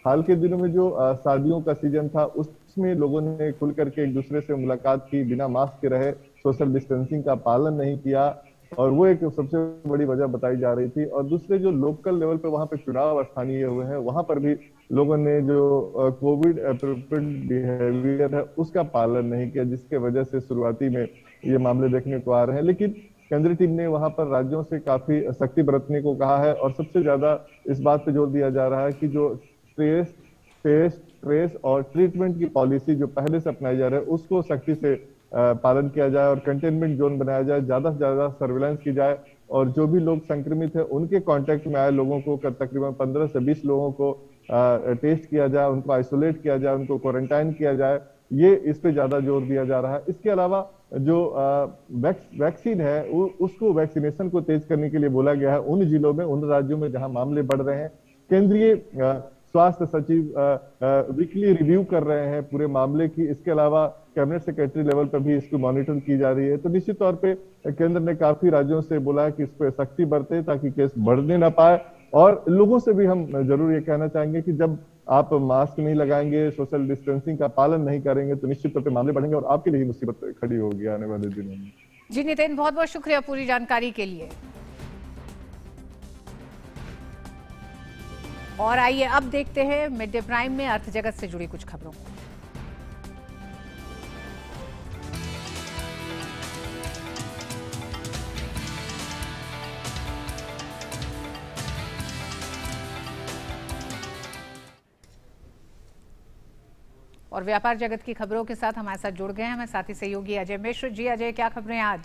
हाल के दिनों में जो शादियों का सीजन था उसमें लोगों ने खुल करके एक दूसरे से मुलाकात की, बिना मास्क के रहे, सोशल डिस्टेंसिंग का पालन नहीं किया, और वो एक सबसे बड़ी वजह बताई जा रही थी। और दूसरे जो लोकल लेवल पे वहां पे चुनाव स्थानीय हुए हैं, वहां पर भी लोगों ने जो कोविड अप्रोप्रिएट बिहेवियर है उसका पालन नहीं किया, जिसके वजह से शुरुआती में ये मामले देखने को आ रहे हैं। लेकिन केंद्रीय टीम ने वहां पर राज्यों से काफी सख्ती बरतने को कहा है, और सबसे ज्यादा इस बात पे जोर दिया जा रहा है कि जो ट्रेस और ट्रीटमेंट की पॉलिसी जो पहले से अपनाई जा रही है उसको सख्ती से पालन किया जाए और कंटेनमेंट जोन बनाया जाए, ज्यादा से ज्यादा सर्विलांस की जाए, और जो भी लोग संक्रमित है उनके कांटेक्ट में आए लोगों को तकरीबन 15 से 20 लोगों को टेस्ट किया जाए, उनको आइसोलेट किया जाए, उनको क्वारंटाइन किया जाए, ये इस पे ज्यादा जोर दिया जा रहा है। इसके अलावा जो वैक्सीन है उसको वैक्सीनेशन को तेज करने के लिए बोला गया है उन जिलों में, उन राज्यों में जहां मामले बढ़ रहे हैं। केंद्रीय स्वास्थ्य सचिव वीकली रिव्यू कर रहे हैं पूरे मामले की। इसके अलावा कैबिनेट सेक्रेटरी लेवल पर भी इसको मॉनिटर की जा रही है। तो निश्चित तौर पे केंद्र ने काफी राज्यों से बोला है कि इस पर सख्ती बरते ताकि केस बढ़ने ना पाए। और लोगों से भी हम जरूर ये कहना चाहेंगे कि जब आप मास्क नहीं लगाएंगे, सोशल डिस्टेंसिंग का पालन नहीं करेंगे तो निश्चित तौर पे मामले बढ़ेंगे और आपके लिए ही मुसीबत खड़ी होगी आने वाले दिनों में। जी नितिन, बहुत बहुत शुक्रिया पूरी जानकारी के लिए। और आइए अब देखते हैं मिड डे प्राइम में अर्थ जगत से जुड़ी कुछ खबरों को। और व्यापार जगत की खबरों के साथ हमारे साथ जुड़ गए हैं हमारे साथी सहयोगी अजय मिश्र। जी अजय, क्या खबरें आज?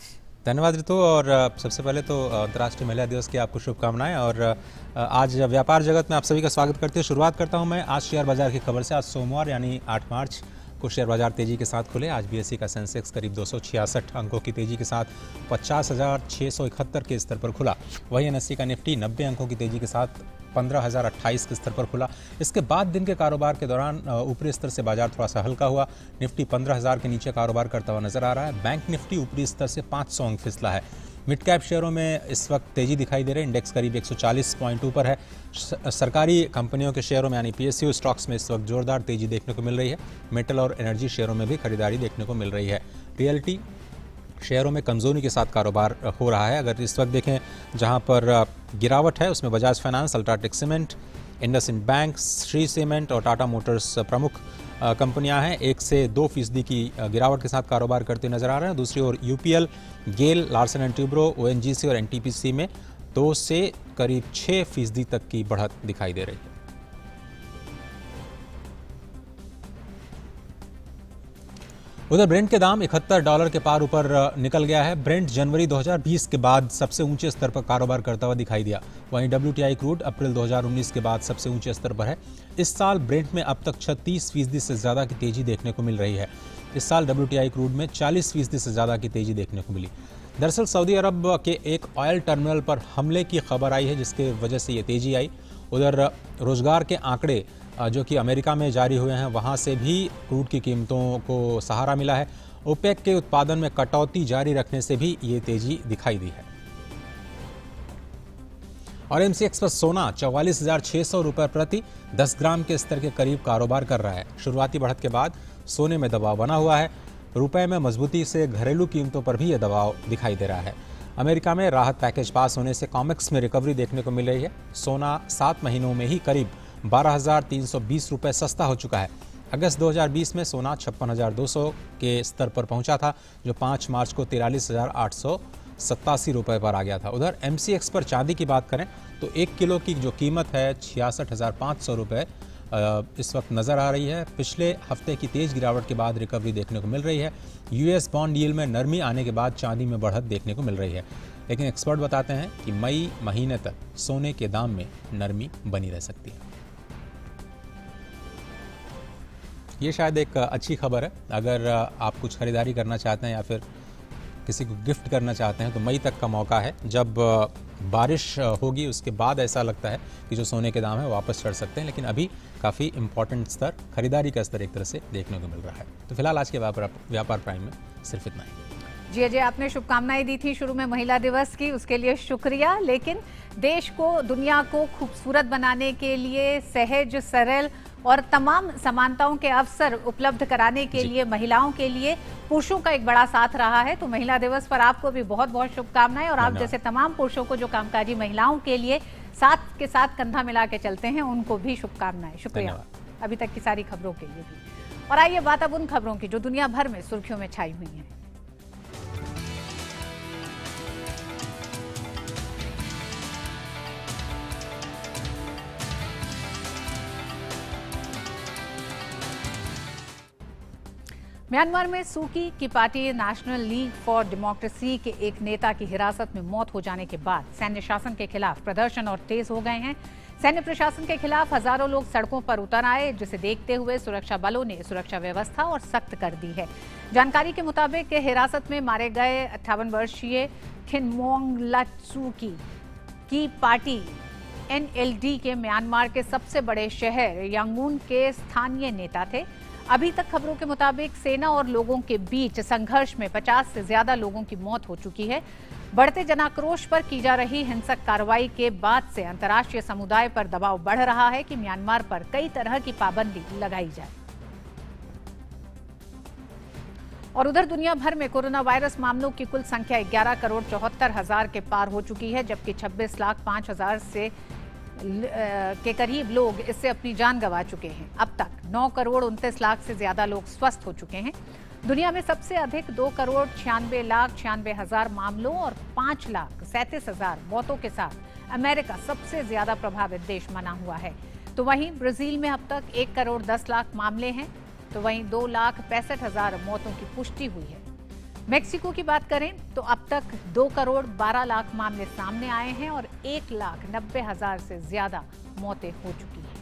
धन्यवाद ऋतु। और सबसे पहले तो अंतर्राष्ट्रीय महिला दिवस की आपको शुभकामनाएं। और आज व्यापार जगत में आप सभी का स्वागत करते हुए शुरुआत करता हूं मैं आज शेयर बाजार की खबर से। आज सोमवार यानी 8 मार्च को शेयर बाजार तेजी के साथ खुले। आज बीएसई का सेंसेक्स करीब 266 अंकों की तेजी के साथ 50,671 के स्तर पर खुला। वहीं एनएसई का निफ्टी 90 अंकों की तेजी के साथ 15,028 के स्तर पर खुला। इसके बाद दिन के कारोबार के दौरान ऊपरी स्तर से बाजार थोड़ा सा हल्का हुआ। निफ्टी 15,000 के नीचे कारोबार करता हुआ नजर आ रहा है। बैंक निफ्टी ऊपरी स्तर से 500 अंक फिसला है। मिड कैप शेयरों में इस वक्त तेजी दिखाई दे रही है। इंडेक्स करीब 140 पॉइंट ऊपर है। सरकारी कंपनियों के शेयरों में यानी पीएसयू स्टॉक्स में इस वक्त जोरदार तेजी देखने को मिल रही है। मेटल और एनर्जी शेयरों में भी खरीदारी देखने को मिल रही है। रियल्टी शेयरों में कमजोरी के साथ कारोबार हो रहा है। अगर इस वक्त देखें जहां पर गिरावट है उसमें Bajaj finance, UltraTech cement, IndusInd bank, Shri cement और टाटा मोटर्स प्रमुख कंपनियां हैं। 1 से 2% की गिरावट के साथ कारोबार करते नजर आ रहे हैं। दूसरी ओर UPL, GAIL, Larsen and Toubro, ONGC और एनटीपीसी में 2 से करीब 6% तक की बढ़त दिखाई दे रही है। उधर ब्रेंट के दाम $71 के पार ऊपर निकल गया है। ब्रेंट जनवरी 2020 के बाद सबसे ऊंचे स्तर पर कारोबार करता हुआ दिखाई दिया। वहीं WTI क्रूड अप्रैल 2019 के बाद सबसे ऊंचे स्तर पर है। इस साल ब्रेंट में अब तक 36% से ज्यादा की तेजी देखने को मिल रही है। इस साल WTI क्रूड में 40% से ज्यादा की तेजी देखने को मिली। दरअसल सऊदी अरब के एक ऑयल टर्मिनल पर हमले की खबर आई है जिसके वजह से ये तेजी आई। उधर रोजगार के आंकड़े जो कि अमेरिका में जारी हुए हैं वहां से भी क्रूड की कीमतों को सहारा मिला है। ओपेक के उत्पादन में कटौती जारी रखने से भी ये तेजी दिखाई दी है। और एमसीएक्स पर सोना 44,600 रुपए प्रति 10 ग्राम के स्तर के करीब कारोबार कर रहा है। शुरुआती बढ़त के बाद सोने में दबाव बना हुआ है। रुपए में मजबूती से घरेलू कीमतों पर भी यह दबाव दिखाई दे रहा है। अमेरिका में राहत पैकेज पास होने से कॉमेक्स में रिकवरी देखने को मिल रही है। सोना 7 महीनों में ही करीब 12,320 रुपए सस्ता हो चुका है। अगस्त 2020 में सोना 56,200 के स्तर पर पहुंचा था जो 5 मार्च को 43,887 रुपए पर आ गया था। उधर एमसीएक्स पर चांदी की बात करें तो 1 किलो की जो कीमत है 66,500 रुपए इस वक्त नजर आ रही है। पिछले हफ्ते की तेज गिरावट के बाद रिकवरी देखने को मिल रही है। यूएस बॉन्ड यील्ड में नरमी आने के बाद चांदी में बढ़त देखने को मिल रही है। लेकिन एक्सपर्ट बताते हैं कि मई महीने तक सोने के दाम में नरमी बनी रह सकती है। ये शायद एक अच्छी खबर है। अगर आप कुछ खरीदारी करना चाहते हैं या फिर किसी को गिफ्ट करना चाहते हैं तो मई तक का मौका है। जब बारिश होगी उसके बाद ऐसा लगता है कि जो सोने के दाम है वापस चढ़ सकते हैं। लेकिन अभी काफ़ी इंपॉर्टेंट स्तर, खरीदारी का स्तर एक तरह से देखने को मिल रहा है। तो फिलहाल आज के व्यापार प्राइम में सिर्फ इतना ही। जी अजय, आपने शुभकामनाएं दी थी शुरू में महिला दिवस की, उसके लिए शुक्रिया। लेकिन देश को, दुनिया को खूबसूरत बनाने के लिए सहज, सरल और तमाम समानताओं के अवसर उपलब्ध कराने के लिए महिलाओं के लिए पुरुषों का एक बड़ा साथ रहा है। तो महिला दिवस पर आपको भी बहुत बहुत शुभकामनाएं। और आप जैसे तमाम पुरुषों को जो कामकाजी महिलाओं के लिए साथ के साथ कंधा मिला के चलते हैं उनको भी शुभकामनाएं। शुक्रिया अभी तक की सारी खबरों के लिए भी। और आइए बात अब उन खबरों की जो दुनिया भर में सुर्खियों में छाई हुई है। म्यांमार में सूकी की party national league for democracy के एक नेता की हिरासत में मौत हो जाने के बाद सैन्य शासन के खिलाफ प्रदर्शन और तेज हो गए हैं। सैन्य प्रशासन के खिलाफ हजारों लोग सड़कों पर उतर आए, जिसे देखते हुए सुरक्षा बलों ने सुरक्षा व्यवस्था और सख्त कर दी है। जानकारी के मुताबिक हिरासत में मारे गए 58 वर्षीय खिनमोंग लात्सुकी की पार्टी NLD के म्यांमार के सबसे बड़े शहर यांगून के स्थानीय नेता थे। अभी तक खबरों के मुताबिक सेना और लोगों के बीच संघर्ष में 50 से ज्यादा लोगों की मौत हो चुकी है। बढ़ते जनाक्रोश पर की जा रही हिंसक कार्रवाई के बाद से अंतर्राष्ट्रीय समुदाय पर दबाव बढ़ रहा है कि म्यांमार पर कई तरह की पाबंदी लगाई जाए। और उधर दुनिया भर में कोरोना वायरस मामलों की कुल संख्या 11,74,00,000 के पार हो चुकी है, जबकि 26,05,000 से के करीब लोग इससे अपनी जान गंवा चुके हैं। अब तक 9,29,00,000 से ज्यादा लोग स्वस्थ हो चुके हैं। दुनिया में सबसे अधिक 2,96,96,000 मामलों और 5,37,000 मौतों के साथ अमेरिका सबसे ज्यादा प्रभावित देश बना हुआ है। तो वहीं ब्राजील में अब तक 1,10,00,000 मामले हैं, तो वहीं 2,65,000 मौतों की पुष्टि हुई है। मेक्सिको की बात करें तो अब तक 2,12,00,000 मामले सामने आए हैं और 1,90,000 से ज्यादा मौतें हो चुकी हैं।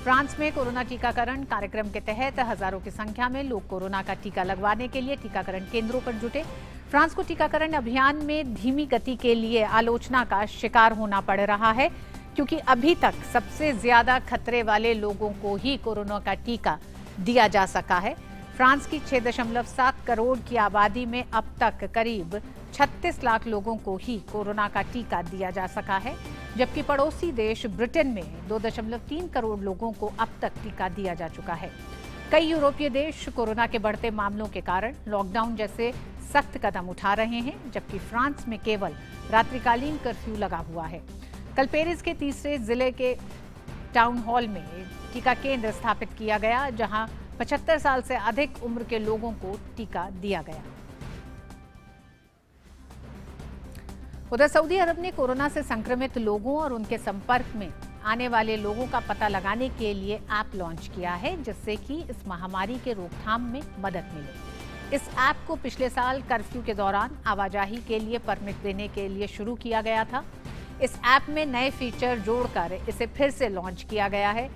फ्रांस में कोरोना टीकाकरण कार्यक्रम के तहत हजारों की संख्या में लोग कोरोना का टीका लगवाने के लिए टीकाकरण केंद्रों पर जुटे। फ्रांस को टीकाकरण अभियान में धीमी गति के लिए आलोचना का शिकार होना पड़ रहा है, क्योंकि अभी तक सबसे ज्यादा खतरे वाले लोगों को ही कोरोना का टीका दिया जा सका है। फ्रांस की 6.7 करोड़ की आबादी में अब तक करीब 36 लाख लोगों को ही कोरोना का टीका दिया जा सका है, जबकि पड़ोसी देश ब्रिटेन में 2.3 करोड़ लोगों को अब तक टीका दिया जा चुका है। कई यूरोपीय देश कोरोना के बढ़ते मामलों के कारण लॉकडाउन जैसे सख्त कदम उठा रहे हैं, जबकि फ्रांस में केवल रात्रिकालीन कर्फ्यू लगा हुआ है। कल पेरिस के तीसरे जिले के टाउन हॉल में टीका केंद्र स्थापित किया गया, जहां 75 साल से अधिक उम्र के लोगों को टीका दिया गया। उधर सऊदी अरब ने कोरोना से संक्रमित लोगों और उनके संपर्क में आने वाले लोगों का पता लगाने के लिए ऐप लॉन्च किया है, जिससे कि इस महामारी के रोकथाम में मदद मिले। इस ऐप को पिछले साल कर्फ्यू के दौरान आवाजाही के लिए परमिट देने के लिए शुरू किया गया था। इस ऐप में नए फीचर जोड़कर इसे फिर से लॉन्च किया गया है।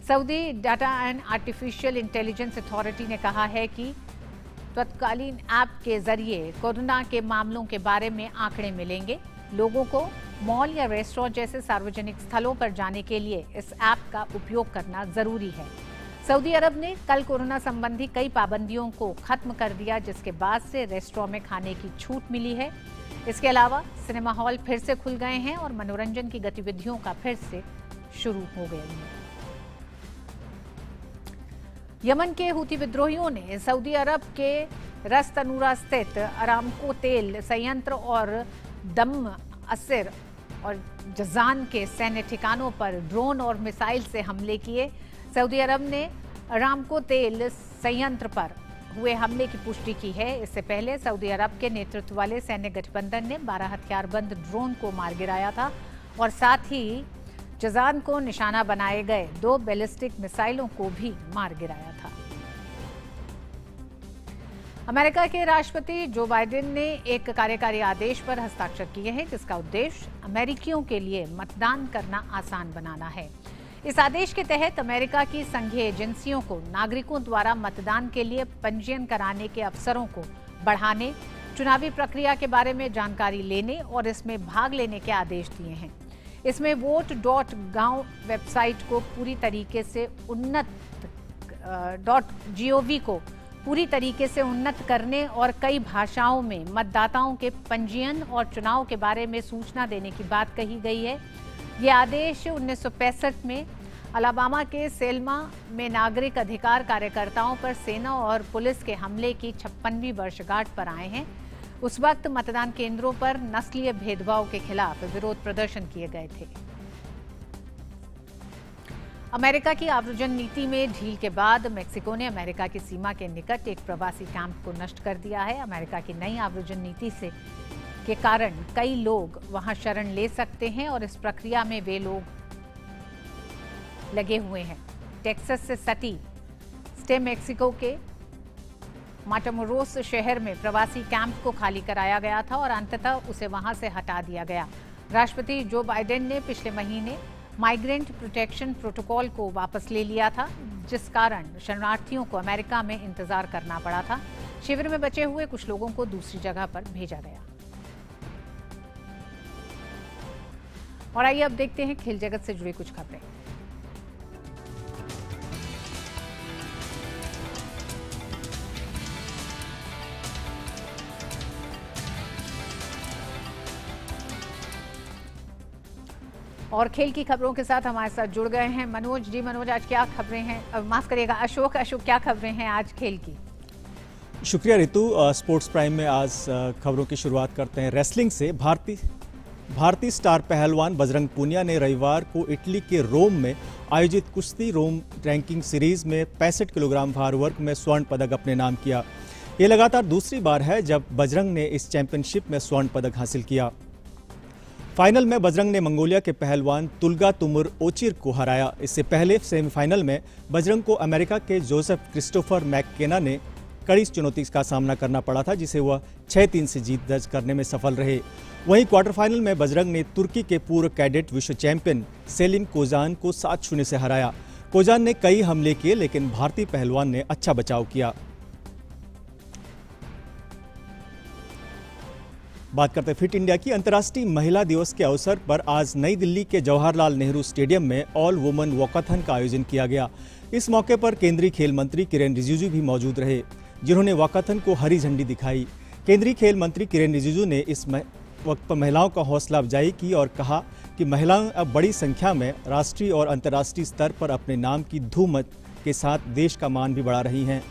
Saudi data and artificial intelligence authority ने कहा है कि तत्कालीन ऐप के जरिए कोरोना के मामलों के बारे में आंकड़े मिलेंगे। लोगों को मॉल या रेस्टोरेंट जैसे सार्वजनिक स्थलों पर जाने के लिए इस ऐप का उपयोग करना जरूरी है। सऊदी अरब ने कल कोरोना संबंधी कई पाबंदियों को खत्म कर दिया, जिसके बाद से रेस्टोरेंट में खाने की छूट मिली है। इसके अलावा सिनेमा हॉल फिर से खुल गए हैं और मनोरंजन की गतिविधियों का फिर से शुरू हो गए हैं। यमन के हूती विद्रोहियों ने सऊदी अरब के रस तनूरा स्थित अरामको तेल संयंत्र और दम असर और जजान के सैन्य ठिकानों पर ड्रोन और मिसाइल से हमले किए। सऊदी अरब ने अरामको तेल संयंत्र पर हुए हमले की पुष्टि की है। इससे पहले सऊदी अरब के नेतृत्व वाले सैन्य गठबंधन ने 12 हथियारबंद ड्रोन को मार गिराया था और साथ ही जजान को निशाना बनाए गए 2 बैलिस्टिक मिसाइलों को भी मार गिराया था। अमेरिका के राष्ट्रपति जो बाइडेन ने एक कार्यकारी आदेश पर हस्ताक्षर किए हैं, जिसका उद्देश्य अमेरिकियों के लिए मतदान करना आसान बनाना है। इस आदेश के तहत अमेरिका की संघीय एजेंसियों को नागरिकों द्वारा मतदान के लिए पंजीयन कराने के अवसरों को बढ़ाने, चुनावी प्रक्रिया के बारे में जानकारी लेने और इसमें भाग लेने के आदेश दिए हैं। इसमें vote.gov वेबसाइट को पूरी तरीके से .gov को पूरी तरीके से उन्नत करने और कई भाषाओं में मतदाताओं के पंजीयन और चुनाव के बारे में सूचना देने की बात कही गई है। ये आदेश 1965 में अलाबामा के सेल्मा में नागरिक अधिकार कार्यकर्ताओं पर सेना और पुलिस के हमले की 56वीं वर्षगांठ पर आए हैं। उस वक्त मतदान केंद्रों पर नस्लीय भेदभाव के खिलाफ विरोध प्रदर्शन किए गए थे। अमेरिका की आव्रजन नीति में ढील के बाद मेक्सिको ने अमेरिका की सीमा के निकट एक प्रवासी कैंप को नष्ट कर दिया है। अमेरिका की नई आव्रजन नीति से के कारण कई लोग वहां शरण ले सकते हैं और इस प्रक्रिया में वे लोग लगे हुए हैं। टेक्सास से सटी स्टे मेक्सिको के माटामोरोस शहर में प्रवासी कैंप को खाली कराया गया था और अंततः उसे वहां से हटा दिया गया। राष्ट्रपति जो बाइडेन ने पिछले महीने माइग्रेंट प्रोटेक्शन प्रोटोकॉल को वापस ले लिया था, जिस कारण शरणार्थियों को अमेरिका में इंतजार करना पड़ा था। शिविर में बचे हुए कुछ लोगों को दूसरी जगह पर भेजा गया। और आइए अब देखते हैं खेल जगत से जुड़ी कुछ खबरें। और खेल की खबरों के साथ हमारे साथ जुड़ गए हैं मनोज जी। मनोज, आज क्या खबरें हैं? माफ करिएगा अशोक, क्या खबरें हैं आज खेल की? शुक्रिया रितु। स्पोर्ट्स प्राइम में आज खबरों की शुरुआत करते हैं रेसलिंग से। भारतीय स्टार पहलवान बजरंग पूनिया ने रविवार को इटली के रोम में आयोजित कुश्ती रोम रैंकिंग सीरीज में 65 किलोग्राम भार वर्ग में स्वर्ण पदक अपने नाम किया। ये लगातार दूसरी बार है जब बजरंग ने इस चैंपियनशिप में स्वर्ण पदक हासिल किया। फाइनल में बजरंग ने मंगोलिया के पहलवान तुल्गा तुमुर ओचिर को हराया। इससे पहले सेमीफाइनल में बजरंग को अमेरिका के जोसेफ क्रिस्टोफर मैककेना ने कड़ी चुनौती का सामना करना पड़ा था, जिसे वह 6-3 से जीत दर्ज करने में सफल रहे। वहीं क्वार्टर फाइनल में बजरंग ने तुर्की के पूर्व कैडेट विश्व चैंपियन सेलिम कोजान को 7-0 से हराया। कोजान ने कई हमले किए, लेकिन भारतीय पहलवान ने अच्छा बचाव किया। बात करते फिट इंडिया की। अंतर्राष्ट्रीय महिला दिवस के अवसर पर आज नई दिल्ली के जवाहरलाल नेहरू स्टेडियम में ऑल वुमेन वॉकाथन का आयोजन किया गया। इस मौके पर केंद्रीय खेल मंत्री किरेन रिजिजू भी मौजूद रहे, जिन्होंने वॉकाथन को हरी झंडी दिखाई। केंद्रीय खेल मंत्री किरेन रिजिजू ने इस वक्त पर महिलाओं का हौसला अफजाई की और कहा कि महिलाएं अब बड़ी संख्या में राष्ट्रीय और अंतर्राष्ट्रीय स्तर पर अपने नाम की धूम के साथ देश का मान भी बढ़ा रही हैं।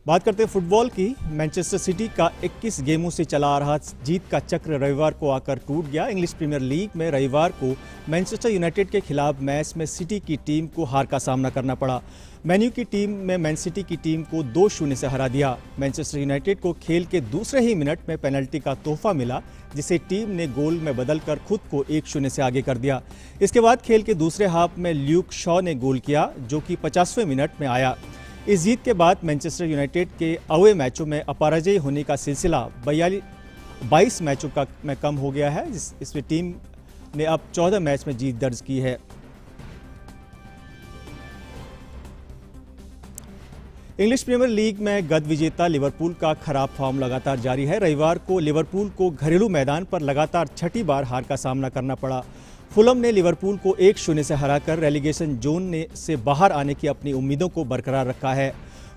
बात करते हैं फुटबॉल की। मैनचेस्टर सिटी का 21 गेमों से चला आ रहा जीत का चक्र रविवार को आकर टूट गया। इंग्लिश प्रीमियर लीग में रविवार को मैनचेस्टर यूनाइटेड के खिलाफ मैच में सिटी की टीम को हार का सामना करना पड़ा। मैन्यू की टीम में मैन सिटी की टीम को 2-0 से हरा दिया। मैनचेस्टर यूनाइटेड को खेल के दूसरे ही मिनट में पेनल्टी का तोहफा मिला, जिसे टीम ने गोल में बदलकर खुद को 1-0 से आगे कर दिया। इसके बाद खेल के दूसरे हाफ में ल्यूक शॉ ने गोल किया, जो कि 50वें मिनट में आया। इस जीत के बाद मैनचेस्टर यूनाइटेड के अवे मैचों में अपराजय होने का सिलसिला 22 मैचों में कम हो गया है। इसमें टीम ने अब 14 मैच में जीत दर्ज की है। इंग्लिश प्रीमियर लीग में गत विजेता लिवरपूल का खराब फॉर्म लगातार जारी है। रविवार को लिवरपूल को घरेलू मैदान पर लगातार छठी बार हार का सामना करना पड़ा। फुलम ने लिवरपूल को 1-0 से हराकर रेलीगेशन जोन से बाहर आने की अपनी उम्मीदों को बरकरार रखा है।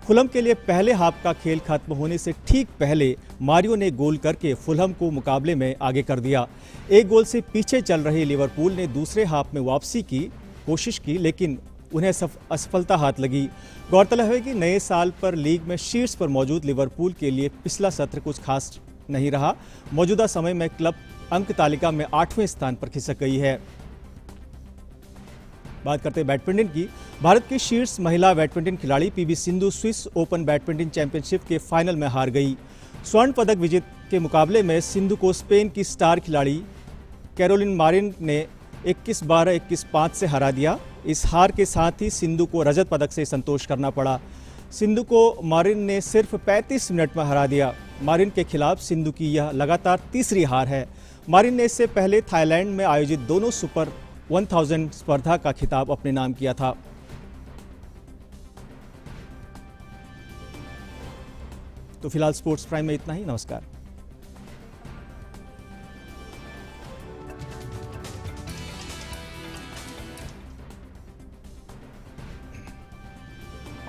फुलम के लिए पहले हाफ का खेल खत्म होने से ठीक पहले मारियो ने गोल करके फुलम को मुकाबले में आगे कर दिया। एक गोल से पीछे चल रहे लिवरपूल ने दूसरे हाफ में वापसी की कोशिश की, लेकिन उन्हें असफलता हाथ लगी। गौरतलब है कि नए साल पर लीग में शीर्ष पर मौजूद लिवरपूल के लिए पिछला सत्र कुछ खास नहीं रहा। मौजूदा समय में क्लब अंक तालिका में 8वें स्थान पर खिसक गई है। बात करते हैं बैडमिंटन की। भारत की शीर्ष महिला बैडमिंटन खिलाड़ी PV Sindhu Swiss open badminton championship के फाइनल में हार गई। स्वर्ण पदक विजेता के मुकाबले में सिंधु को स्पेन की स्टार खिलाड़ी कैरोलिन मारिन ने 21-12, 21-5 से हरा दिया। इस हार के साथ ही सिंधु को रजत पदक से संतोष करना पड़ा। सिंधु को मारिन ने सिर्फ 35 मिनट में हरा दिया। मारिन के खिलाफ सिंधु की यह लगातार तीसरी हार है। मारिन ने इससे पहले थाईलैंड में आयोजित दोनों सुपर 1000 स्पर्धा का खिताब अपने नाम किया था। तो फिलहाल स्पोर्ट्स प्राइम में इतना ही। नमस्कार।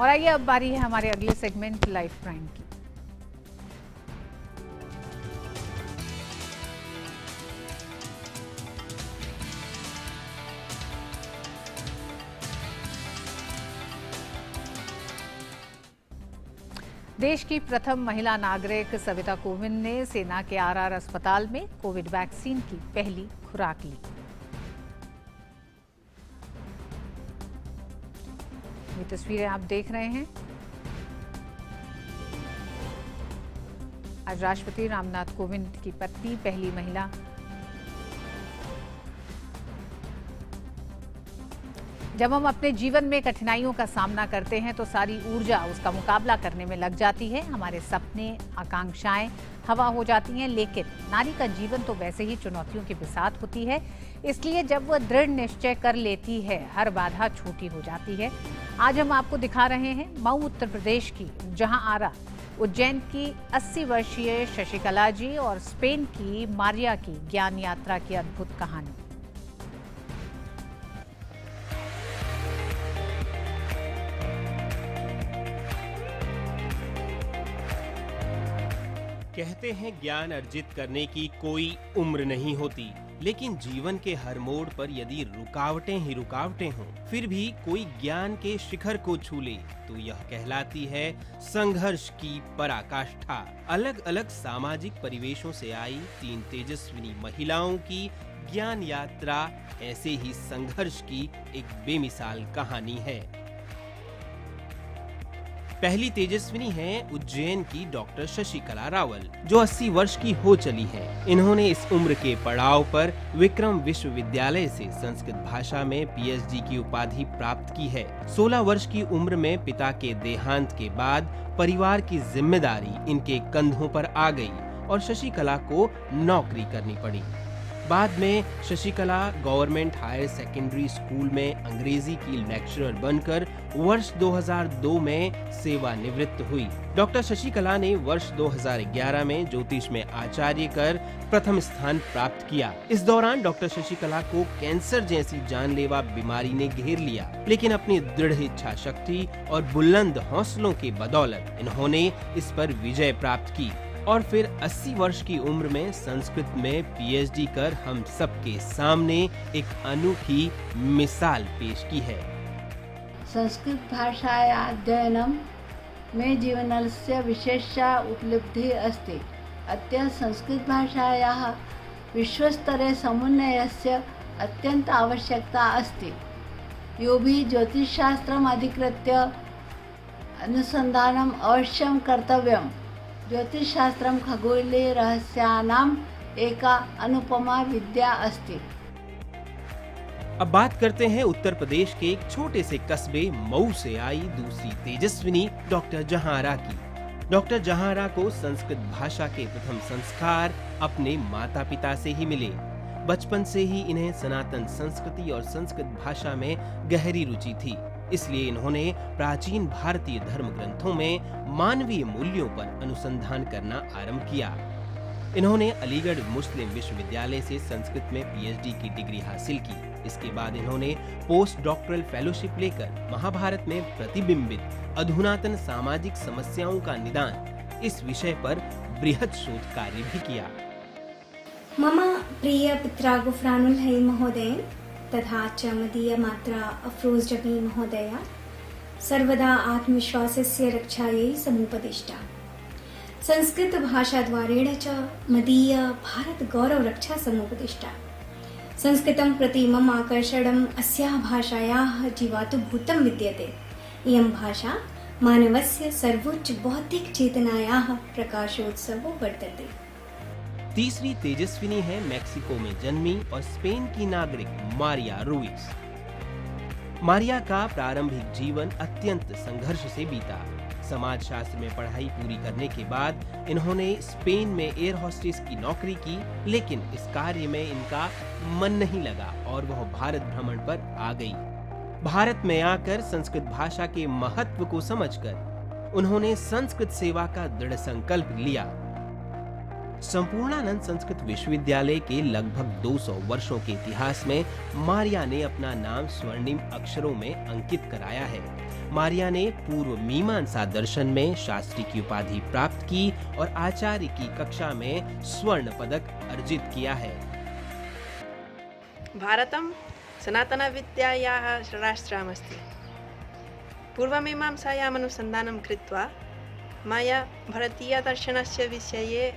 और आइए अब बारी है हमारे अगले सेगमेंट लाइफ प्राइम की। देश की प्रथम महिला नागरिक सविता कोविंद ने सेना के आरआर अस्पताल में कोविड वैक्सीन की पहली खुराक ली। ये तस्वीरें आप देख रहे हैं। आज राष्ट्रपति रामनाथ कोविंद की पत्नी, पहली महिला। जब हम अपने जीवन में कठिनाइयों का सामना करते हैं तो सारी ऊर्जा उसका मुकाबला करने में लग जाती है। हमारे सपने, आकांक्षाएं हवा हो जाती हैं, लेकिन नारी का जीवन तो वैसे ही चुनौतियों के बिसात होती है। इसलिए जब वह दृढ़ निश्चय कर लेती है, हर बाधा छोटी हो जाती है। आज हम आपको दिखा रहे हैं मऊ उत्तर प्रदेश की जहांआरा, उज्जैन की 80 वर्षीय शशिकला जी और स्पेन की मारिया की ज्ञान यात्रा की अद्भुत कहानी। कहते हैं ज्ञान अर्जित करने की कोई उम्र नहीं होती, लेकिन जीवन के हर मोड़ पर यदि रुकावटें ही रुकावटें हों, फिर भी कोई ज्ञान के शिखर को छू ले तो यह कहलाती है संघर्ष की पराकाष्ठा। अलग अलग सामाजिक परिवेशों से आई 3 तेजस्विनी महिलाओं की ज्ञान यात्रा ऐसे ही संघर्ष की एक बेमिसाल कहानी है। पहली तेजस्विनी है उज्जैन की डॉक्टर शशिकला रावल, जो 80 वर्ष की हो चली है। इन्होंने इस उम्र के पड़ाव पर विक्रम विश्वविद्यालय से संस्कृत भाषा में पीएचडी की उपाधि प्राप्त की है। 16 वर्ष की उम्र में पिता के देहांत के बाद परिवार की जिम्मेदारी इनके कंधों पर आ गई और शशिकला को नौकरी करनी पड़ी। बाद में Shashikala government higher secondary school में अंग्रेजी की लेक्चरर बनकर वर्ष 2002 में सेवानिवृत्त हुई। डॉक्टर शशिकला ने वर्ष 2011 में ज्योतिष में आचार्य कर प्रथम स्थान प्राप्त किया। इस दौरान डॉक्टर शशिकला को कैंसर जैसी जानलेवा बीमारी ने घेर लिया, लेकिन अपनी दृढ़ इच्छा शक्ति और बुलंद हौसलों के बदौलत इन्होंने इस पर विजय प्राप्त की और फिर 80 वर्ष की उम्र में संस्कृत में पीएचडी कर हम सबके सामने एक अनूठी मिसाल पेश की है। संस्कृत भाषाया अध्ययनं मे जीवनस्य विशेषा उपलब्धिः अस्ति। अद्य संस्कृत भाषायाः विश्वस्तरे समुन्नयस्य अत्यंत आवश्यकता अस्ति। यो भी ज्योतिषशास्त्रम् अधिकृत्य अनुसंधानम् अवश्यं कर्तव्यम्। ज्योतिष शास्त्रम खगोलीय रहस्यानाम एका अनुपमा विद्या अस्ति। अब बात करते हैं उत्तर प्रदेश के एक छोटे से कस्बे मऊ से आई दूसरी तेजस्विनी डॉक्टर जहांआरा की। डॉक्टर जहांआरा को संस्कृत भाषा के प्रथम संस्कार अपने माता पिता से ही मिले। बचपन से ही इन्हें सनातन संस्कृति और संस्कृत भाषा में गहरी रुचि थी, इसलिए इन्होंने प्राचीन भारतीय धर्म ग्रंथों में मानवीय मूल्यों पर अनुसंधान करना आरंभ किया। इन्होंने अलीगढ़ मुस्लिम विश्वविद्यालय से संस्कृत में पीएचडी की डिग्री हासिल की। इसके बाद इन्होंने पोस्ट डॉक्टरल फेलोशिप लेकर महाभारत में प्रतिबिंबित अधुनातन सामाजिक समस्याओं का निदान इस विषय पर बृहद शोध कार्य भी किया। मम प्रिय पित्रागु फ्रानुल है महोदय तथा च मदीय मात्रा अफ्रोज रवि महोदया सर्वदा आत्मविश्वासस्य रक्षायै समुपदिष्टा। संस्कृत भाषा द्वारेण च मदीय भारत गौरव रक्षा समुपदिष्टा। संस्कृतं प्रति मम आकर्षणम् अस्याः भाषायाः जीवातु भूतं विद्यते। इयं भाषा मानवस्य सर्वोच्च बौद्धिक चेतनायाः प्रकाशोत्सवो वर्तते। तीसरी तेजस्विनी है मैक्सिको में जन्मी और स्पेन की नागरिक मारिया रुइस। मारिया का प्रारंभिक जीवन अत्यंत संघर्ष से बीता। समाज शास्त्र में पढ़ाई पूरी करने के बाद इन्होंने स्पेन में एयर होस्टेस की नौकरी की, लेकिन इस कार्य में इनका मन नहीं लगा और वह भारत भ्रमण पर आ गई। भारत में आकर संस्कृत भाषा के महत्व को समझकर उन्होंने संस्कृत सेवा का दृढ़ संकल्प लिया। संपूर्णानंद संस्कृत विश्वविद्यालय के लगभग 200 वर्षों के इतिहास में मारिया ने अपना नाम स्वर्णिम अक्षरों में अंकित कराया है। मारिया ने पूर्व मीमांसा दर्शन में शास्त्री की उपाधि प्राप्त की और आचार्य की कक्षा में स्वर्ण पदक अर्जित किया है। भारतम सनातन विद्यायाः शास्त्रमस्ति। पूर्वमीमांसायाम् अनुसन्धानं कृत्वा मया भारतीय दर्शनस्य विषये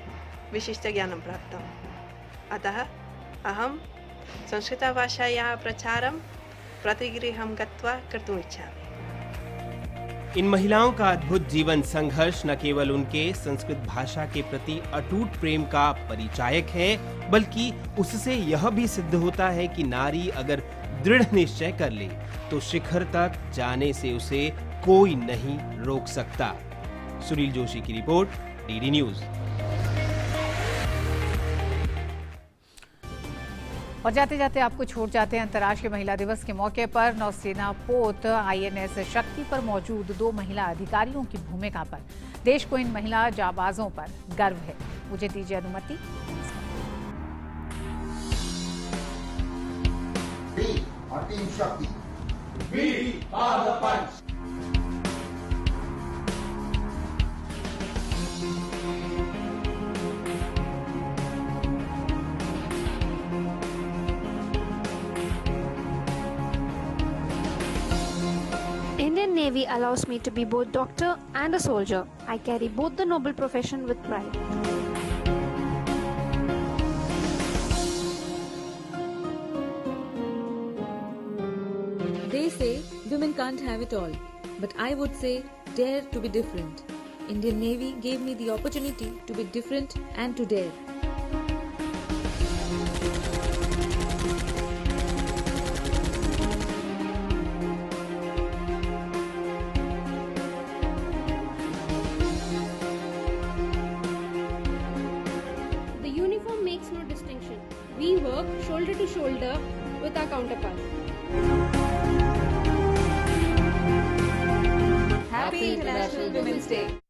विशिष्टज्ञानं प्राप्तम्। अतः अहं संस्कृतभाषायाः प्रचारं प्रतिगृहं गत्वा कर्तुम् इच्छामि। इन महिलाओं का अद्भुत जीवन संघर्ष न केवल उनके संस्कृत भाषा के प्रति अटूट प्रेम का परिचायक है, बल्कि उससे यह भी सिद्ध होता है कि नारी अगर दृढ़ निश्चय कर ले तो शिखर तक जाने से उसे कोई नहीं रोक सकता। सुनील जोशी की रिपोर्ट, डीडी न्यूज। और जाते जाते आपको छोड़ जाते हैं अंतर्राष्ट्रीय महिला दिवस के मौके पर नौसेना पोत INS शक्ति पर मौजूद 2 महिला अधिकारियों की भूमिका पर। देश को इन महिला जाबाजों पर गर्व है। मुझे दीजिए अनुमति। टीम शक्ति, We are the punch. Indian Navy allows me to be both doctor and a soldier. I carry both the noble profession with pride. They say women can't have it all, but I would say dare to be different. Indian Navy gave me the opportunity to be different and to dare. The uniform makes no distinction. We work shoulder to shoulder with our counterparts. Happy International Women's Day.